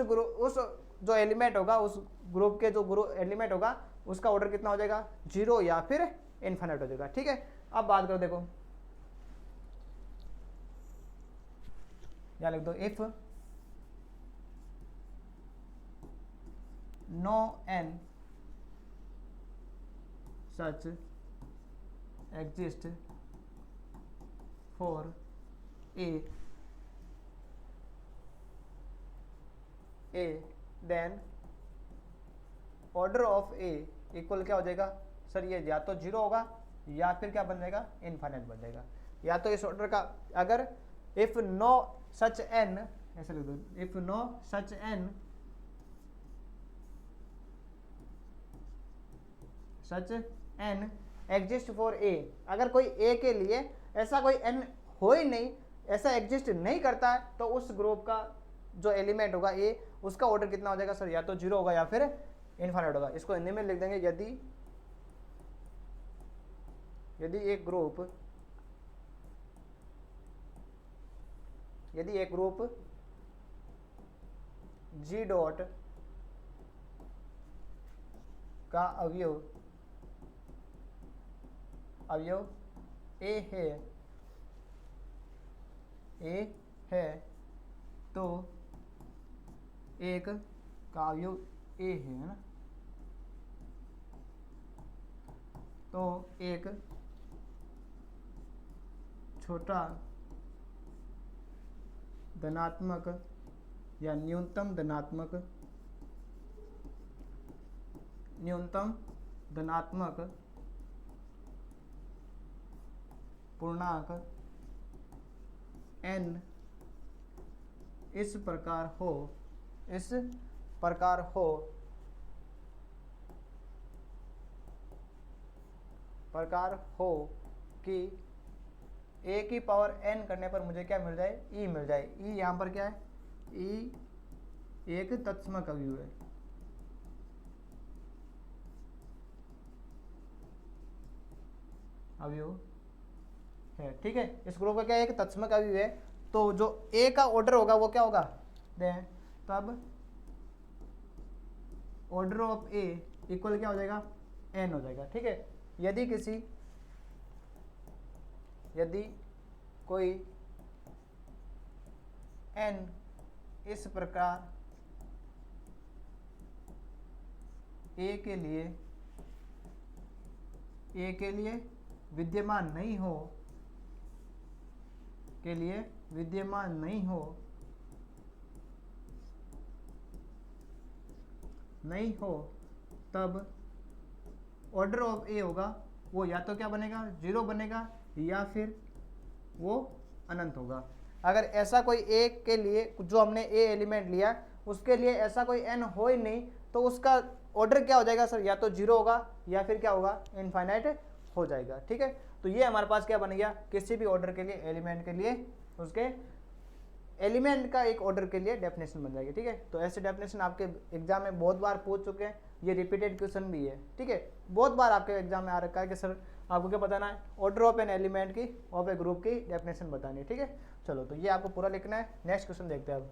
जो एलिमेंट होगा, उस ग्रुप के जो ग्रुप एलिमेंट होगा, उसका ऑर्डर कितना हो जाएगा, 0 या फिर इन्फिनिट हो जाएगा। ठीक है, अब बात करो, देखो यहाँ लिख दो, if no n such exist for a then order of a equal क्या हो जाएगा सर, ये या तो 0 होगा या फिर क्या बन जाएगा, इनफाइनाइट बन जाएगा। या तो इस ऑर्डर का अगर इफ नो सच एन, ऐसे लिख दो, if no such n exist for a, अगर कोई ए के लिए ऐसा कोई एन हो ही नहीं, ऐसा एग्जिस्ट नहीं करता है, तो उस ग्रुप का जो एलिमेंट होगा ए, उसका ऑर्डर कितना हो जाएगा सर, या तो 0 होगा या फिर इनफाइनाइट होगा। इसको हिंदी में लिख देंगे, यदि एक ग्रुप जी डॉट का अवयव ए है तो एक का अवयव ए है ना, तो एक छोटा धनात्मक या न्यूनतम धनात्मक पूर्णांक n इस प्रकार हो कि a की पावर n करने पर मुझे क्या मिल जाए, e मिल जाए। e यहाँ पर क्या है, e एक तत्समक अवयव है, ठीक है। इस ग्रुप का क्या है, एक तत्समक अवयव है, तो जो a का ऑर्डर होगा वो क्या होगा, तब ऑर्डर ऑफ a इक्वल क्या हो जाएगा, n हो जाएगा। ठीक है, यदि कोई n इस प्रकार a के लिए विद्यमान नहीं हो तब ऑर्डर ऑफ ए होगा, वो या तो क्या बनेगा, 0 बनेगा या फिर वो अनंत होगा। अगर ऐसा कोई ए के लिए, जो हमने ए एलिमेंट लिया उसके लिए ऐसा कोई एन हो ही नहीं, तो उसका ऑर्डर क्या हो जाएगा सर, या तो 0 होगा या फिर क्या होगा, इनफाइनाइट हो जाएगा। ठीक है, तो ये हमारे पास क्या बन गया, किसी भी ऑर्डर के लिए, एलिमेंट के लिए, उसके एलिमेंट का एक ऑर्डर के लिए डेफिनेशन बन जाएगी। ठीक है, तो ऐसे डेफिनेशन आपके एग्जाम में बहुत बार पूछ चुके हैं, ये रिपीटेड क्वेश्चन भी है। ठीक है, बहुत बार आपके एग्जाम में आ रखा है कि सर आपको क्या बताना है, ऑर्डर ऑफ एन एलिमेंट की, ऑफ ए ग्रुप की डेफिनेशन बतानी है। ठीक है, चलो तो ये आपको पूरा लिखना है। नेक्स्ट क्वेश्चन देखते हैं। अब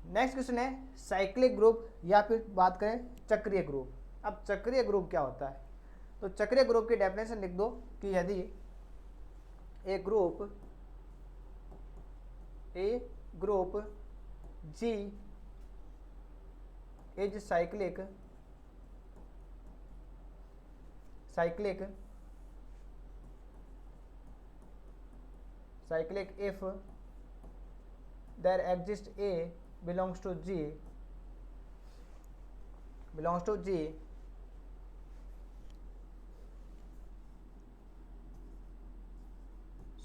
नेक्स्ट क्वेश्चन है साइक्लिक ग्रुप या फिर बात करें चक्रीय ग्रुप। अब चक्रीय ग्रुप क्या होता है, तो चक्रीय ग्रुप की डेफिनेशन लिख दो कि यदि a group G is cyclic if there exists A belongs to G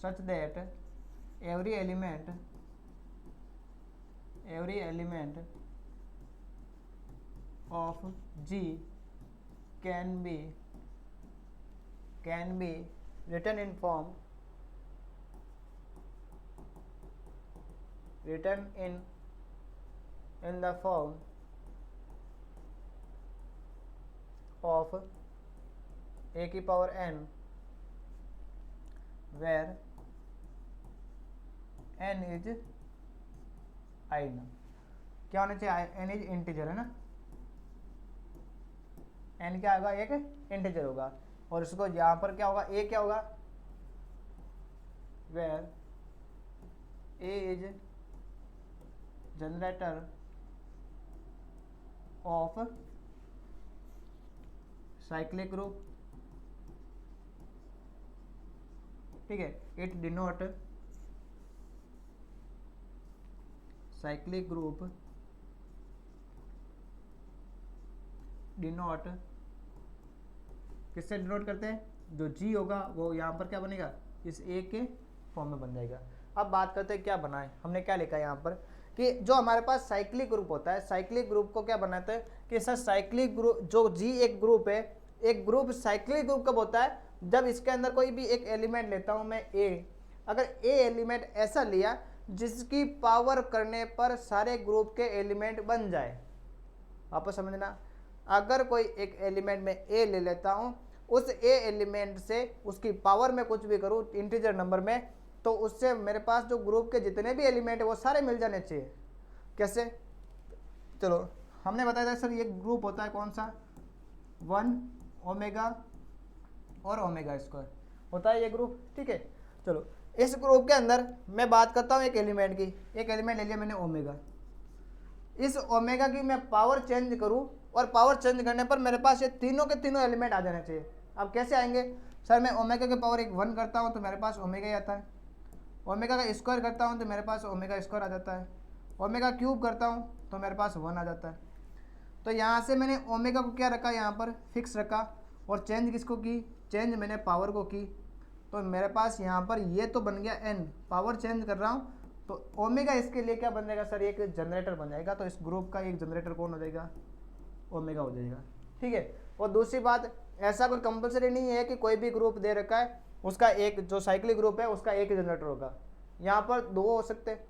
such that every element of G can be written in the form of a की power n where n is आइन। क्या होना चाहिए, n is integer है ना, n क्या होगा, एक इंटीजर होगा। और इसको यहाँ पर क्या होगा, a क्या होगा, where a is generator of cyclic group, ठीक है। It denote cyclic group denote, किससे डिनोट करते हैं, जो जी होगा वो यहाँ पर क्या बनेगा, इस ए के फॉर्म में बन जाएगा। अब बात करते हैं क्या बनाए, हमने क्या लिखा है यहाँ पर कि जो हमारे पास साइक्लिक ग्रुप होता है, साइक्लिक ग्रुप को क्या बनाते हैं कि सर साइक्लिक ग्रुप, जो जी एक ग्रुप है, एक ग्रुप साइक्लिक ग्रुप कब होता है, जब इसके अंदर कोई भी एक एलिमेंट लेता हूँ मैं ए, अगर ए एलिमेंट ऐसा लिया जिसकी पावर करने पर सारे ग्रुप के एलिमेंट बन जाए। वापस समझना, अगर कोई एक एलिमेंट में ए ले लेता हूँ, उस ए एलिमेंट से उसकी पावर में कुछ भी करूँ इंटीजर नंबर में, तो उससे मेरे पास जो ग्रुप के जितने भी एलिमेंट है वो सारे मिल जाने चाहिए। कैसे, चलो हमने बताया था सर ये ग्रुप होता है कौन सा, 1 ओमेगा और ओमेगा स्क्वायर होता है ये ग्रुप, ठीक है। चलो इस ग्रुप के अंदर मैं बात करता हूँ एक एलिमेंट की, एक एलिमेंट ले लिया मैंने ओमेगा, इस ओमेगा की मैं पावर चेंज करूँ और पावर चेंज करने पर मेरे पास ये तीनों के तीनों एलिमेंट आ जाने चाहिए। अब कैसे आएंगे सर, मैं ओमेगा की पावर 1 करता हूँ तो मेरे पास ओमेगा ही आता है, ओमेगा का स्क्वायर करता हूँ तो मेरे पास ओमेगा स्क्वायर आ जाता है, ओमेगा क्यूब करता हूँ तो मेरे पास 1 आ जाता है। तो यहाँ से मैंने ओमेगा को क्या रखा, यहाँ पर फिक्स रखा, और चेंज किसको की, चेंज मैंने पावर को की, तो मेरे पास यहाँ पर ये तो बन गया n, पावर चेंज कर रहा हूँ तो ओमेगा इसके लिए क्या बन जाएगा सर, एक जनरेटर बन जाएगा। तो इस ग्रुप का एक जनरेटर कौन हो जाएगा, ओमेगा हो जाएगा, ठीक है। और दूसरी बात, ऐसा कोई कंपलसरी नहीं है कि कोई भी ग्रुप दे रखा है उसका एक, जो साइक्लिक ग्रुप है उसका एक जनरेटर होगा, यहाँ पर 2 हो सकते हैं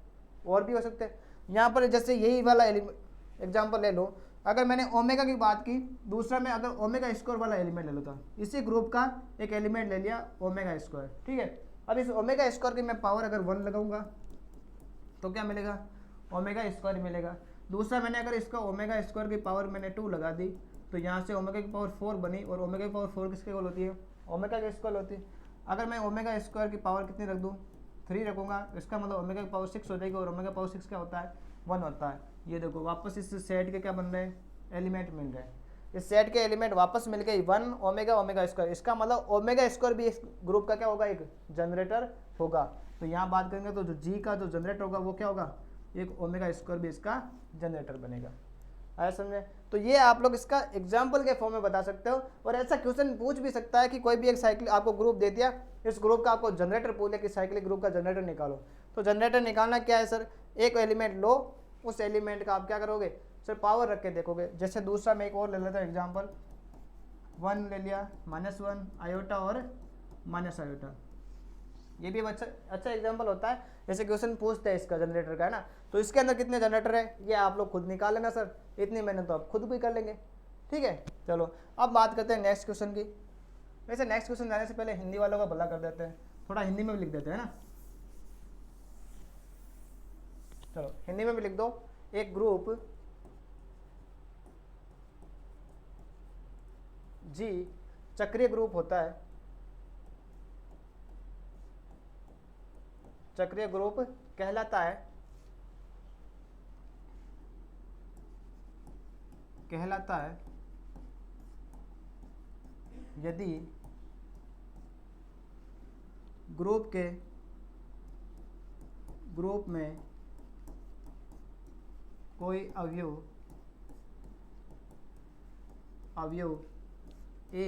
और भी हो सकते हैं। यहाँ पर जैसे यही वाला एग्जाम्पल ले लो, अगर मैंने ओमेगा की बात की, दूसरा मैं अगर ओमेगा स्क्वायर वाला एलिमेंट ले लेता, इसी ग्रुप का एक एलिमेंट ले लिया ओमेगा स्क्वायर, ठीक है। अब इस ओमेगा स्क्वायर की मैं पावर अगर 1 लगाऊंगा तो क्या मिलेगा, ओमेगा स्क्वायर मिलेगा। दूसरा मैंने अगर इसका ओमेगा स्क्वायर की पावर मैंने 2 लगा दी तो यहाँ से ओमेगा की पावर 4 बनी, और ओमेगा की पावर 4 किसके इक्वल होती है, ओमेगा के इक्वल होती है। अगर मैं ओमेगा स्क्वायर की पावर कितनी रख दूँ, 3 रखूँगा, इसका मतलब ओमेगा की पावर 6 हो जाएगी, और ओमेगा पावर 6 क्या होता है, 1 होता है। ये देखो वापस इस सेट के क्या बन रहे हैं, एलिमेंट मिल रहे हैं, इस सेट के एलिमेंट वापस मिल गए 1 ओमेगा ओमेगा स्क्वायर, इसका मतलब ओमेगा स्क्वायर भी इस ग्रुप का क्या होगा, एक जनरेटर होगा। तो यहाँ बात करेंगे तो जो जी का जो जनरेटर होगा वो क्या होगा, एक ओमेगा स्क्वायर भी इसका जनरेटर बनेगा। आया समझे। तो ये आप लोग इसका एग्जाम्पल के फॉर्म में बता सकते हो। और ऐसा क्वेश्चन पूछ भी सकता है कि कोई भी एक साइकिल आपको ग्रुप दे दिया, इस ग्रुप का आपको जनरेटर पूछे कि साइक्लिक ग्रुप का जनरेटर निकालो, तो जनरेटर निकालना क्या है सर, एक एलिमेंट लो, उस एलिमेंट का आप क्या करोगे सर, पावर रख के देखोगे। जैसे दूसरा मैं एक और ले लेता हूँ एग्जाम्पल, 1 ले लिया, -1 आयोटा और माइनस आयोटा, ये भी अच्छा एग्जाम्पल होता है। जैसे क्वेश्चन पूछते हैं इसका जनरेटर का है ना, तो इसके अंदर कितने जनरेटर है ये आप लोग खुद निकाल लेना सर, इतनी मेहनत तो आप खुद भी कर लेंगे, ठीक है। चलो अब बात करते हैं नेक्स्ट क्वेश्चन की। वैसे नेक्स्ट क्वेश्चन जाने से पहले हिंदी वालों का भला कर देते हैं, थोड़ा हिंदी में भी लिख देते हैं ना। चलो हिंदी में भी लिख दो, एक ग्रुप जी चक्रीय ग्रुप होता है, चक्रीय ग्रुप कहलाता है, यदि ग्रुप में कोई अवयव ए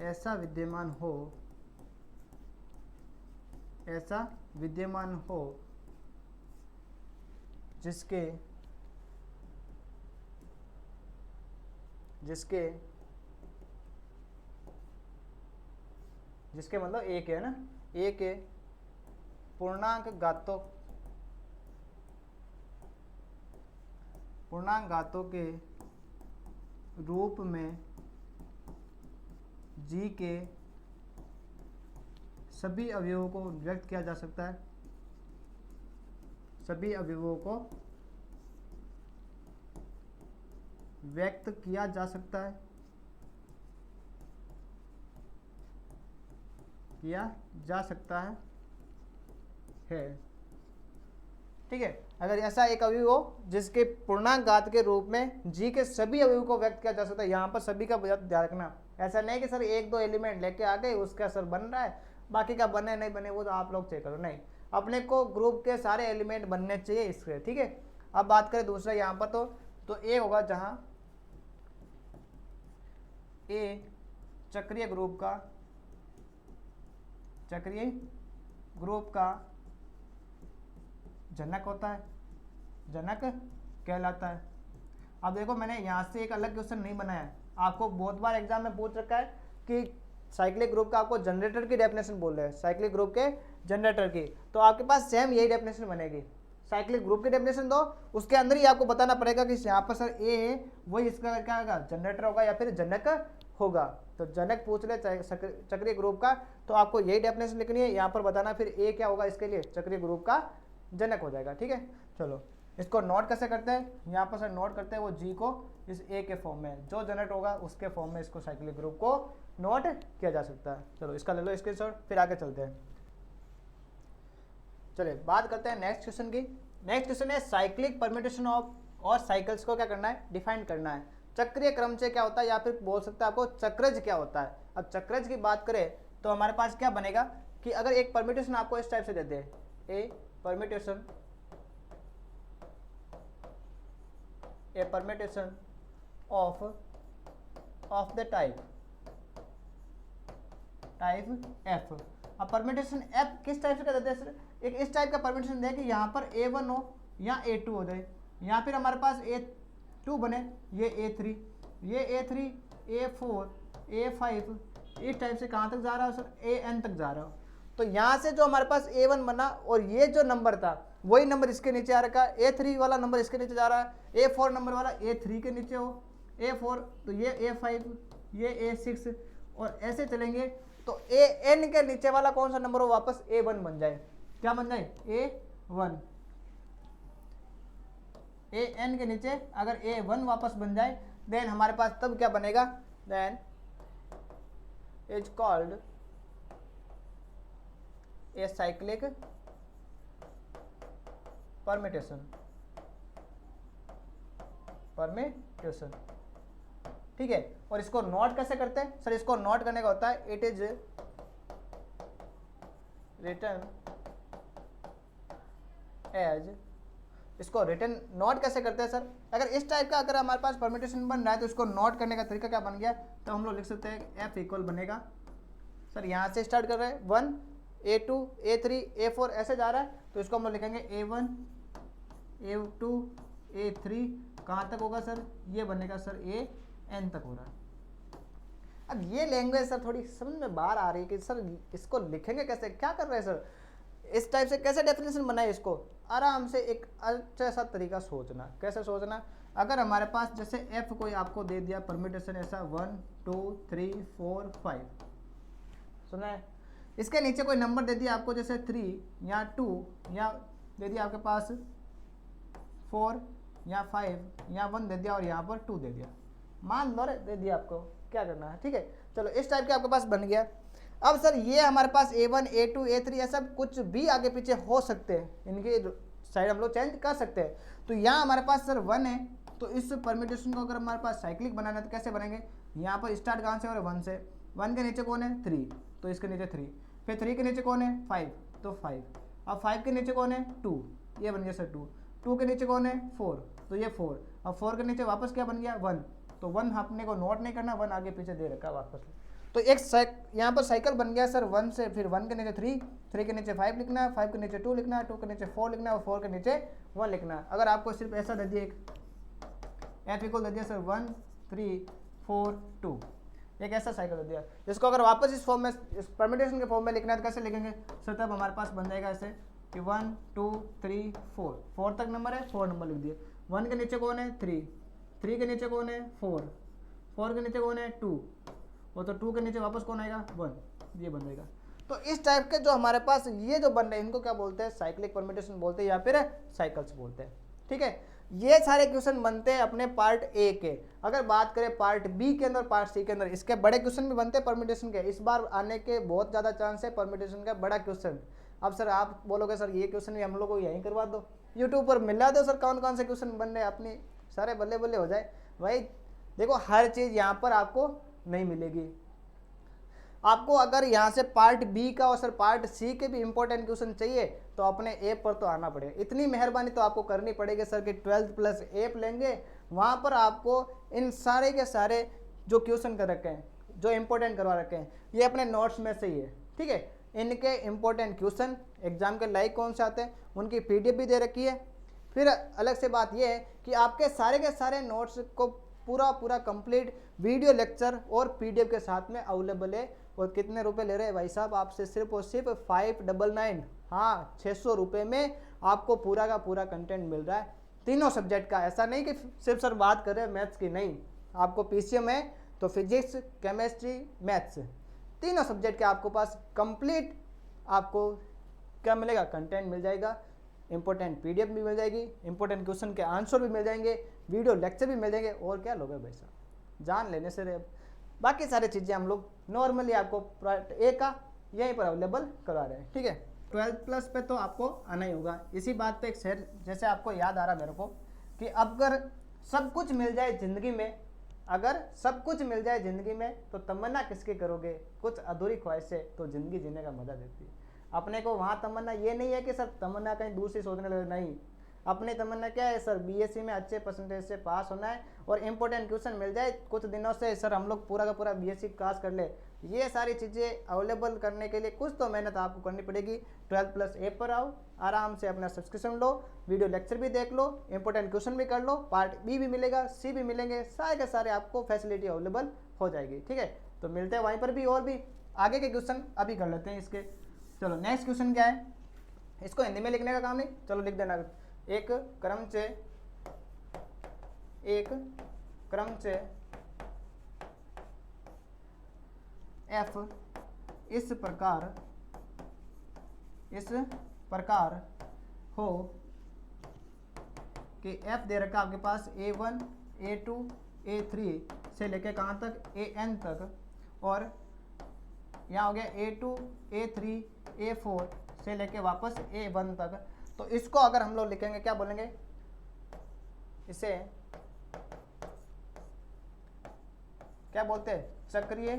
ऐसा विद्यमान हो जिसके मतलब एक है ना, एक है पूर्णांक घातों के रूप में जी के सभी अवयवों को व्यक्त किया जा सकता है, सभी अवयवों को व्यक्त किया जा सकता है, किया जा सकता है। ठीक है, अगर ऐसा एक अवयव हो जिसके पूर्णांक घात के रूप में जी के सभी अवयवों को व्यक्त किया जा सकता है, यहाँ पर सभी का ध्यान रखना। ऐसा नहीं कि सर एक दो एलिमेंट लेके आ गए उसका सर बन रहा है, बाकी का बने नहीं बने वो तो आप लोग चेक करो, नहीं, अपने को ग्रुप के सारे एलिमेंट बनने चाहिए इसके। ठीक है, अब बात करें दूसरा यहाँ पर तो ए होगा जहाँ ए चक्रीय ग्रुप का जनक होता है, जनक कहलाता है। अब देखो मैंने यहाँ से एक अलग क्वेश्चन नहीं बनाया है, आपको बहुत बार एग्जाम में पूछ रखा है कि साइक्लिक ग्रुप का आपको जनरेटर की डेफिनेशन बोल रहे हैं, साइक्लिक ग्रुप के जनरेटर की, तो आपके पास सेम यही डेफिनेशन बनेगी। साइक्लिक ग्रुप की डेफिनेशन दो, उसके अंदर ही आपको बताना पड़ेगा कि यहाँ पर सर ए है वही इसका क्या होगा, जनरेटर होगा या फिर जनक होगा। तो जनक पूछ ले चक्रीय ग्रुप का, तो आपको यही डेफिनेशन लिखनी है, यहाँ पर बताना फिर ए क्या होगा इसके लिए, चक्रीय ग्रुप का जनक हो जाएगा। ठीक है, चलो इसको नोट कैसे करते हैं, यहाँ पर सर नोट करते हैं वो जी को इस ए के फॉर्म में, जो जनरेट होगा उसके फॉर्म में इसको साइक्लिक ग्रुप को नोट किया जा सकता है। चलो इसका ले लो स्क्रीनशॉट, फिर आगे चलते हैं। चलिए बात करते हैं नेक्स्ट क्वेश्चन की। नेक्स्ट क्वेश्चन है साइक्लिक परम्यूटेशन ऑफ और साइकिल्स को क्या करना है, डिफाइन करना है। चक्रीय क्रमचय क्या होता है या फिर बोल सकते हैं आपको चक्रज क्या होता है। अब चक्रज की बात करें तो हमारे पास क्या बनेगा कि अगर एक परम्यूटेशन आपको इस टाइप से दे दे, a permutation of the type F. अब परम्यूटेशन एफ किस टाइप से कर देते हैं सर, एक इस टाइप का परम्यूटेशन दे कि यहाँ पर A1 हो या A2 हो जाए, या फिर हमारे पास A2 बने, ये A3, ये A3, A4, A5, इस टाइप से कहाँ तक जा रहा हो सर, AN तक जा रहा हो। तो यहाँ से जो हमारे पास A1 बना और ये जो नंबर था वही नंबर इसके नीचे आ रखा है, A3 वाला नंबर इसके नीचे जा रहा है, A4 नंबर वाला A3 के नीचे हो, A4 तो ये A5, ये A6 और ऐसे चलेंगे तो AN के नीचे वाला कौन सा नंबर हो वापस A1 बन जाए, क्या बन जाए A1। AN के नीचे अगर A1 वापस बन जाए देन हमारे पास तब क्या बनेगा, then is called a cyclic permutation. ठीक है, और इसको नोट कैसे करते हैं सर, इसको नोट करने का होता है इट इज रिटर्न एज, इसको रिटर्न नोट कैसे करते हैं सर, अगर इस टाइप का अगर हमारे पास परम्यूटेशन बन रहा है तो इसको नोट करने का तरीका क्या बन गया, तो हम लोग लिख सकते हैं एफ इक्वल बनेगा सर, यहाँ से स्टार्ट कर रहे हैं 1 A2 A3 A4 ऐसे जा रहा है, तो इसको हम लोग लिखेंगे A1 A2 A3 कहाँ तक होगा सर, ये बनेगा सर AN तक हो रहा है। अब ये लैंग्वेज सर थोड़ी समझ में बाहर आ रही है कि सर इसको लिखेंगे कैसे, क्या कर रहे हैं सर, इस टाइप से कैसे डेफिनेशन बनाए, इसको आराम से एक अच्छा सा तरीका सोचना, कैसे सोचना, अगर हमारे पास जैसे एफ कोई आपको दे दिया परम्यूटेशन ऐसा 1 2 3 4 5 सुना है, इसके नीचे कोई नंबर दे दिया आपको जैसे 3 या 2 या दे दिया आपके पास 4 या 5 या 1 दे दिया और यहाँ पर 2 दे दिया, मान लो दे दिया आपको, क्या करना है। ठीक है, चलो इस टाइप के आपके पास बन गया। अब सर ये हमारे पास A1 A2 A3 ये सब कुछ भी आगे पीछे हो सकते हैं, इनके साइड हम लोग चेंज कर सकते हैं। तो यहाँ हमारे पास सर 1 है, तो इस परम्यूटेशन को अगर हमारे पास साइक्लिक बनाना है तो कैसे बनेंगे, यहाँ पर स्टार्ट कहाँ से हो रहा है 1 से, 1 के नीचे कौन है 3 तो इसके नीचे 3, फिर 3 के नीचे कौन है 5 तो 5, अब 5 के नीचे कौन है 2 ये बन गया सर 2, 2 के नीचे कौन है 4 तो ये 4, अब 4 के नीचे वापस क्या बन गया 1, तो 1 अपने को नोट नहीं करना, 1 आगे पीछे दे रखा वापस, तो एक यहाँ पर साइकिल बन गया सर 1 से, फिर 1 के नीचे 3, 3 के नीचे 5 लिखना है, 5 के नीचे 2 लिखना है, 2 के नीचे 4 लिखना है और 4 के नीचे 1 लिखना है। अगर आपको सिर्फ ऐसा दे दिया एक एफ इक्वल दे दिया सर 1 3 4 2, एक ऐसा साइकिल दे दिया, जिसको अगर वापस इस फॉर्म में इस परम्यूटेशन के फॉर्म में लिखना है तो कैसे लिखेंगे सर, तब हमारे पास बन जाएगा ऐसे कि 1 2 3 4 तक नंबर है, 4 नंबर लिख दिए, 1 के नीचे कौन है 3, 3 के नीचे कौन है 4, 4 के नीचे कौन है 2 और तो 2 के नीचे वापस कौन आएगा 1, ये बन जाएगा। तो इस टाइप के जो हमारे पास ये जो बन रहे हैं इनको क्या बोलते हैं, साइक्लिक परम्यूटेशन बोलते हैं या फिर साइकिल्स बोलते हैं। ठीक है, ये सारे क्वेश्चन बनते हैं अपने पार्ट ए के। अगर बात करें पार्ट बी के अंदर, पार्ट सी के अंदर, इसके बड़े क्वेश्चन भी बनते हैं परम्यूटेशन के। इस बार आने के बहुत ज़्यादा चांस है परम्यूटेशन का बड़ा क्वेश्चन। अब सर आप बोलोगे सर ये क्वेश्चन भी हम लोग को यहीं करवा दो, यूट्यूब पर मिला दो सर कौन कौन से क्वेश्चन बन रहे हैं, अपनी सारे बल्ले बल्ले हो जाए। भाई देखो हर चीज़ यहाँ पर आपको नहीं मिलेगी। आपको अगर यहाँ से पार्ट बी का और सर पार्ट सी के भी इंपॉर्टेंट क्वेश्चन चाहिए तो अपने ऐप पर तो आना पड़ेगा। इतनी मेहरबानी तो आपको करनी पड़ेगी सर कि 12+ ऐप लेंगे, वहाँ पर आपको इन सारे के सारे जो क्वेश्चन कर रखे हैं, जो इंपॉर्टेंट करवा रखे हैं, ये अपने नोट्स में से ही है। ठीक है, इनके इंपॉर्टेंट क्वेश्चन एग्जाम के लाइक कौन से आते हैं उनकी PDF भी दे रखी है। फिर अलग से बात यह है कि आपके सारे के सारे नोट्स को पूरा कंप्लीट वीडियो लेक्चर और PDF के साथ में अवेलेबल है। और कितने रुपए ले रहे हैं भाई साहब आपसे, सिर्फ और सिर्फ 599, हाँ 600 रुपये में आपको पूरा का पूरा कंटेंट मिल रहा है तीनों सब्जेक्ट का। ऐसा नहीं कि सिर्फ सर बात कर रहे हैं मैथ्स की, नहीं, आपको PCM है तो फिजिक्स, केमिस्ट्री, मैथ्स, तीनों सब्जेक्ट के आपको पास कंप्लीट आपको क्या मिलेगा, कंटेंट मिल जाएगा, इंपॉर्टेंट PDF भी मिल जाएगी, इंपॉर्टेंट क्वेश्चन के आंसर भी मिल जाएंगे, वीडियो लेक्चर भी मिल जाएंगे। और क्या लोगे भाई साहब, जान लेने से रहे। बाकी सारी चीज़ें हम लोग नॉर्मली आपको पार्ट ए का यहीं पर अवेलेबल करवा रहे हैं। ठीक है, 12+ पे तो आपको आना ही होगा। इसी बात पे एक शेर जैसे आपको याद आ रहा मेरे को कि अगर सब कुछ मिल जाए ज़िंदगी में, अगर सब कुछ मिल जाए ज़िंदगी में तो तमन्ना किसकी करोगे, कुछ अधूरी ख्वाहिशें तो ज़िंदगी जीने का मज़ा देती है। अपने को वहाँ तमन्ना ये नहीं है कि सर तमन्ना कहीं दूसरी सोचने लगे, नहीं, अपनी तमन्ना क्या है सर, BSc में अच्छे परसेंटेज से पास होना है और इंपॉर्टेंट क्वेश्चन मिल जाए कुछ दिनों से, सर हम लोग पूरा का पूरा BSc पास कर ले। ये सारी चीज़ें अवेलेबल करने के लिए कुछ तो मेहनत आपको करनी पड़ेगी। 12+ ऐप पर आओ, आराम से अपना सब्सक्रिप्शन लो, वीडियो लेक्चर भी देख लो, इंपॉर्टेंट क्वेश्चन भी कर लो, पार्ट बी भी मिलेगा, सी भी मिलेंगे, सारे के सारे आपको फैसिलिटी अवेलेबल हो जाएगी। ठीक है, तो मिलते हैं वहीं पर भी। और भी आगे के क्वेश्चन अभी कर लेते हैं इसके। चलो नेक्स्ट क्वेश्चन क्या है, इसको हिंदी में लिखने का काम नहीं, चलो लिख देना। एक क्रम से f इस प्रकार हो कि f दे रखा आपके पास A1, A2, A3 से लेके कहाँ तक, AN तक, और यहाँ हो गया A2, A3, A4 से लेके वापस A1 तक। तो इसको अगर हम लोग लिखेंगे क्या बोलेंगे, इसे क्या बोलते हैं, चक्रीय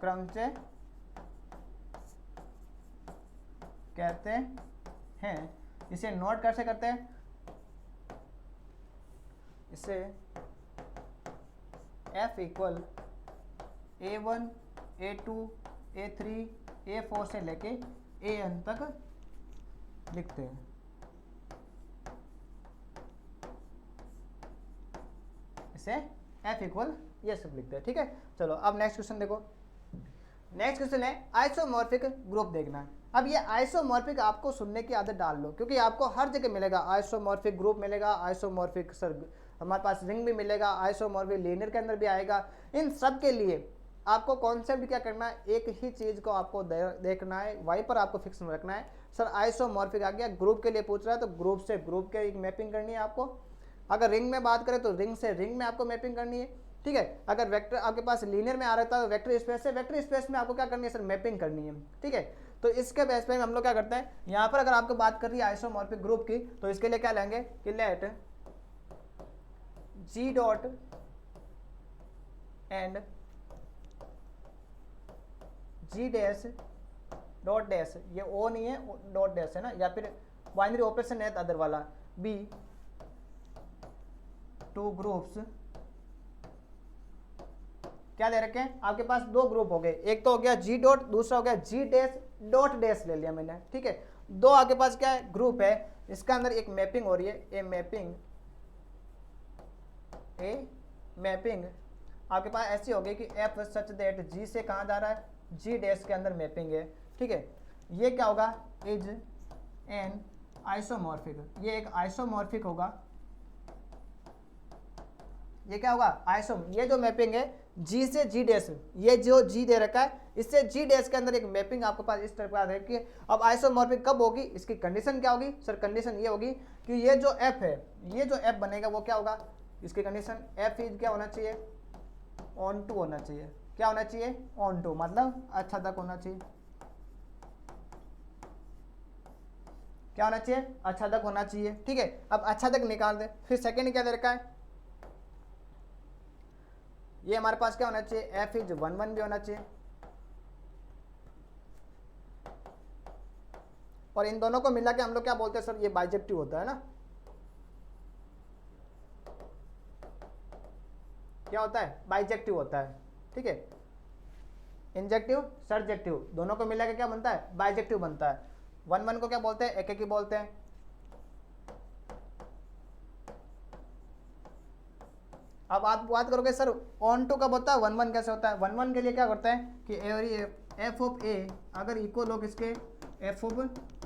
क्रम से कहते हैं। इसे नोट कैसे करते हैं, इसे F equal A1, A2, A3, A4 से लेके AN तक लिखते हैं। इसे F इक्वल ये सब लिखते हैं। ठीक है, चलो अब नेक्स्ट क्वेश्चन देखो। नेक्स्ट क्वेश्चन है आइसोमॉर्फिक ग्रुप देखना। अब ये आइसोमॉर्फिक आपको सुनने की आदत डाल लो, क्योंकि आपको हर जगह मिलेगा आइसोमॉर्फिक ग्रुप मिलेगा, आइसोमॉर्फिक सर हमारे पास रिंग भी मिलेगा, आइसोमॉर्फिक लीनियर के अंदर भी आएगा। इन सब के लिए आपको कॉन्सेप्ट क्या करना है, एक ही चीज़ को आपको देखना है, वहीं पर आपको फिक्स रखना है। सर आइसोमॉर्फिक आ गया, ग्रुप के लिए पूछ रहा है तो ग्रुप से ग्रुप के एक मैपिंग करनी है आपको। अगर रिंग में बात करें तो रिंग से रिंग में आपको मैपिंग करनी है। ठीक है, अगर वेक्टर आपके पास लीनियर में आ रहा था तो वेक्टर स्पेस से वेक्टर स्पेस में आपको क्या करनी है सर, मैपिंग करनी है। ठीक है, तो इसके बेस पे हम लोग क्या करते हैं, यहाँ पर अगर आपको बात कर रही है आइसोमॉर्फिक ग्रुप की, तो इसके लिए क्या लेंगे कि let G dot and G dash dot dash, ये ओ नहीं है, डॉट डैश है ना, या फिर बाइनरी ऑपरेशन है अदर वाला, बी टू ग्रुप्स। क्या ले रखे हैं आपके पास, दो ग्रुप हो गए, एक तो हो गया G डॉट, दूसरा हो गया G डैश डॉट डैश ले लिया मैंने। ठीक है, दो आपके पास क्या है, ग्रुप है, इसका अंदर एक मैपिंग हो रही है, ए मैपिंग आपके पास ऐसी हो गई कि F सच दैट G से कहाँ जा रहा है, G डैश के अंदर मैपिंग है। ठीक है, ये क्या होगा, इज एन आइसोमॉर्फिक, ये एक आइसोमॉर्फिक होगा। ये क्या होगा, आइसोम, ये जो मैपिंग है G से G डैश, ये जो G दे रखा है इससे जी डैश के अंदर एक मैपिंग आपके पास इस तरह का है कि अब आइसोमॉर्फिक कब होगी, इसकी कंडीशन क्या होगी सर, कंडीशन ये होगी कि ये जो एफ है, ये जो एफ बनेगा वो क्या होगा, इसकी कंडीशन एफ इज क्या होना चाहिए, ऑन टू होना चाहिए। क्या होना चाहिए, ऑन टू, मतलब आच्छादक होना चाहिए। क्या होना चाहिए, आच्छादक होना चाहिए। ठीक है, अब आच्छादक निकाल दे। फिर सेकंड क्या दे रखा है, ये हमारे पास क्या होना चाहिए, एफ इज 1 1 भी होना चाहिए। और इन दोनों को मिला के हम लोग क्या बोलते हैं सर, ये बाइजेक्टिव होता है ना, क्या होता है, बाइजेक्टिव होता है। ठीक है, इंजेक्टिव सरजेक्टिव दोनों को मिला के क्या बनता है, बाइजेक्टिव बनता है। 1 1 को क्या बोलते हैं, एक एक ही बोलते हैं। अब आप बात करोगे सर ऑन टू कब होता है, 1 1 कैसे होता है। 1 1 के लिए क्या करते हैं कि एफ ऑफ ए अगर इक्वल हो किसके, एफ ऑफ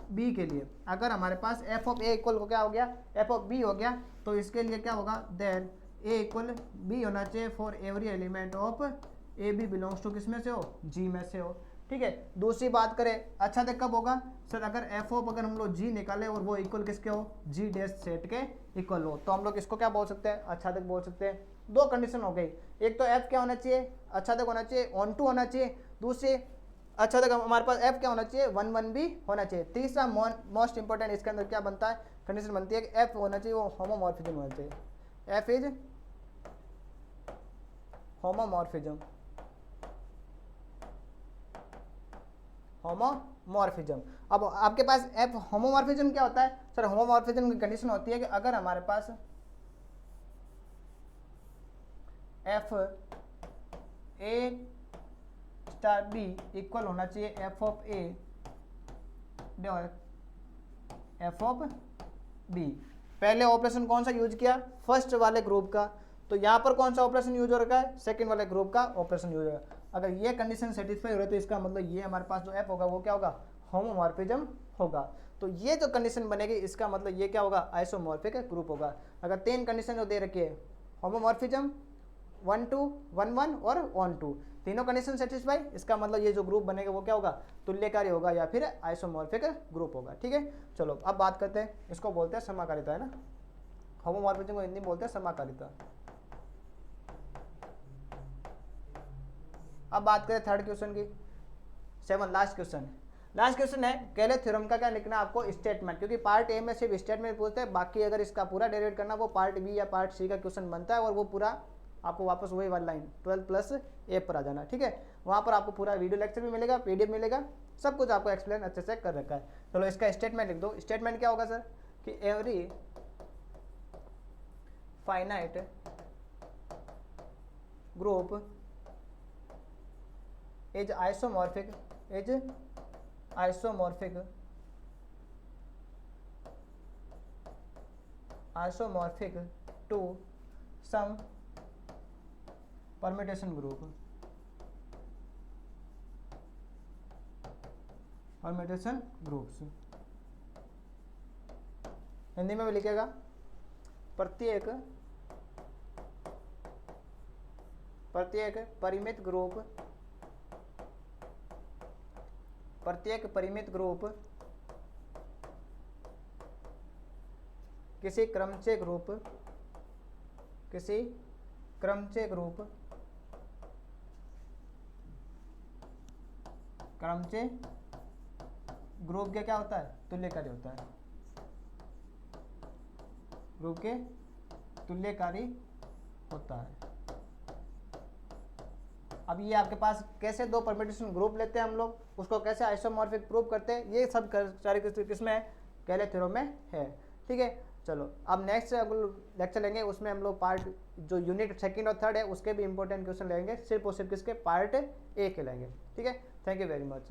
बी के लिए, अगर हमारे पास एफ ऑफ ए इक्वल हो क्या हो गया, एफ ऑफ बी हो गया, तो इसके लिए क्या होगा, देन ए इक्वल बी होना चाहिए for every element of A b belongs to किस में से हो, जी में से हो। ठीक है, दूसरी बात करें अच्छा देख कब होगा सर, अगर एफ ऑफ अगर हम लोग जी निकाले और वो इक्वल किसके हो, जी डैश सेट के इक्वल हो, तो हम लोग इसको क्या बोल सकते हैं, अच्छा देख बोल सकते हैं। दो कंडीशन हो गई, एक तो एफ क्या होना चाहिए, अच्छा देख होना चाहिए, ऑन टू होना चाहिए। दूसरी अच्छा देख हमारे पास एफ क्या होना चाहिए, 1 1 भी होना चाहिए। तीसरा मोस्ट इंपॉर्टेंट इसके अंदर क्या बनता है, कंडीशन बनती है कि एफ होना चाहिए वो होमोमॉर्फिज्म होना चाहिए, एफ इज होमोमॉर्फिज्म, होमोमॉर्फिज्म। अब आपके पास एफ होमोमॉर्फिज्म क्या होता है सर, होमोमॉर्फिज्म की कंडीशन होती है कि अगर हमारे पास F a star B equal होना चाहिए F of A F of B. पहले ऑपरेशन कौन सा यूज किया, फर्स्ट वाले ग्रुप का, तो यहाँ पर कौन सा ऑपरेशन यूज हो रखा है, सेकंड वाले ग्रुप का ऑपरेशन यूज होगा। अगर ये कंडीशन सेटिस्फाई हो रही है तो इसका मतलब ये हमारे पास जो एफ होगा वो क्या होगा, होमोमॉर्फिज्म होगा। तो ये जो कंडीशन बनेगी इसका मतलब ये क्या होगा, आइसोमॉर्फिक ग्रुप होगा। अगर 3 कंडीशन जो दे रखी है, होमोमॉर्फिज्म, 1 2 1 1 और ऑन टू, तीनों कंडीशन सेटिस्फाई, इसका मतलब ये जो ग्रुप बनेगा वो क्या होगा, तुल्यकारी होगा या फिर आइसोमॉर्फिक ग्रुप होगा। ठीक है, चलो अब बात करते हैं, इसको बोलते हैं समाकारिता, है ना, होमोमॉर्फिज्म को हिंदी में बोलते हैं समाकारिता। अब बात करें थर्ड क्वेश्चन की, 7 लास्ट क्वेश्चन। लास्ट क्वेश्चन है केले थ्योरम का क्या लिखना है आपको, स्टेटमेंट, क्योंकि पार्ट ए में सिर्फ स्टेटमेंट पूछते हैं, बाकी अगर इसका पूरा डेरिवेट करना वो पार्ट बी या पार्ट सी का क्वेश्चन बनता है, और वो पूरा आपको वापस वही वाली लाइन 12+A पर आ जाना। ठीक है, वहाँ पर आपको पूरा वीडियो लेक्चर भी मिलेगा, पीडीएफ मिलेगा, सब कुछ आपको एक्सप्लेन अच्छे से कर रखा है। चलो इसका स्टेटमेंट लिख दो। स्टेटमेंट क्या होगा सर कि every finite group is isomorphic to some permutation groups. Hindi में भी लिखेगा, प्रत्येक परिमित ग्रुप किसी क्रमचय ग्रुप के क्या होता है, तुल्यकारी होता है, ग्रुप के तुल्यकारी होता है। अब ये आपके पास कैसे दो परम्यूटेशन ग्रुप लेते हैं हम लोग, उसको कैसे आइसोमॉर्फिक प्रूव करते हैं, ये सब सारी किसमें है, केले थ्योरम में है। ठीक है, चलो अब नेक्स्ट लेक्चर लेंगे, उसमें हम लोग पार्ट जो यूनिट सेकंड और थर्ड है उसके भी इंपॉर्टेंट क्वेश्चन लेंगे, सिर्फ और सिर्फ किसके, पार्ट ए के लेंगे। ठीक है, थैंक यू वेरी मच।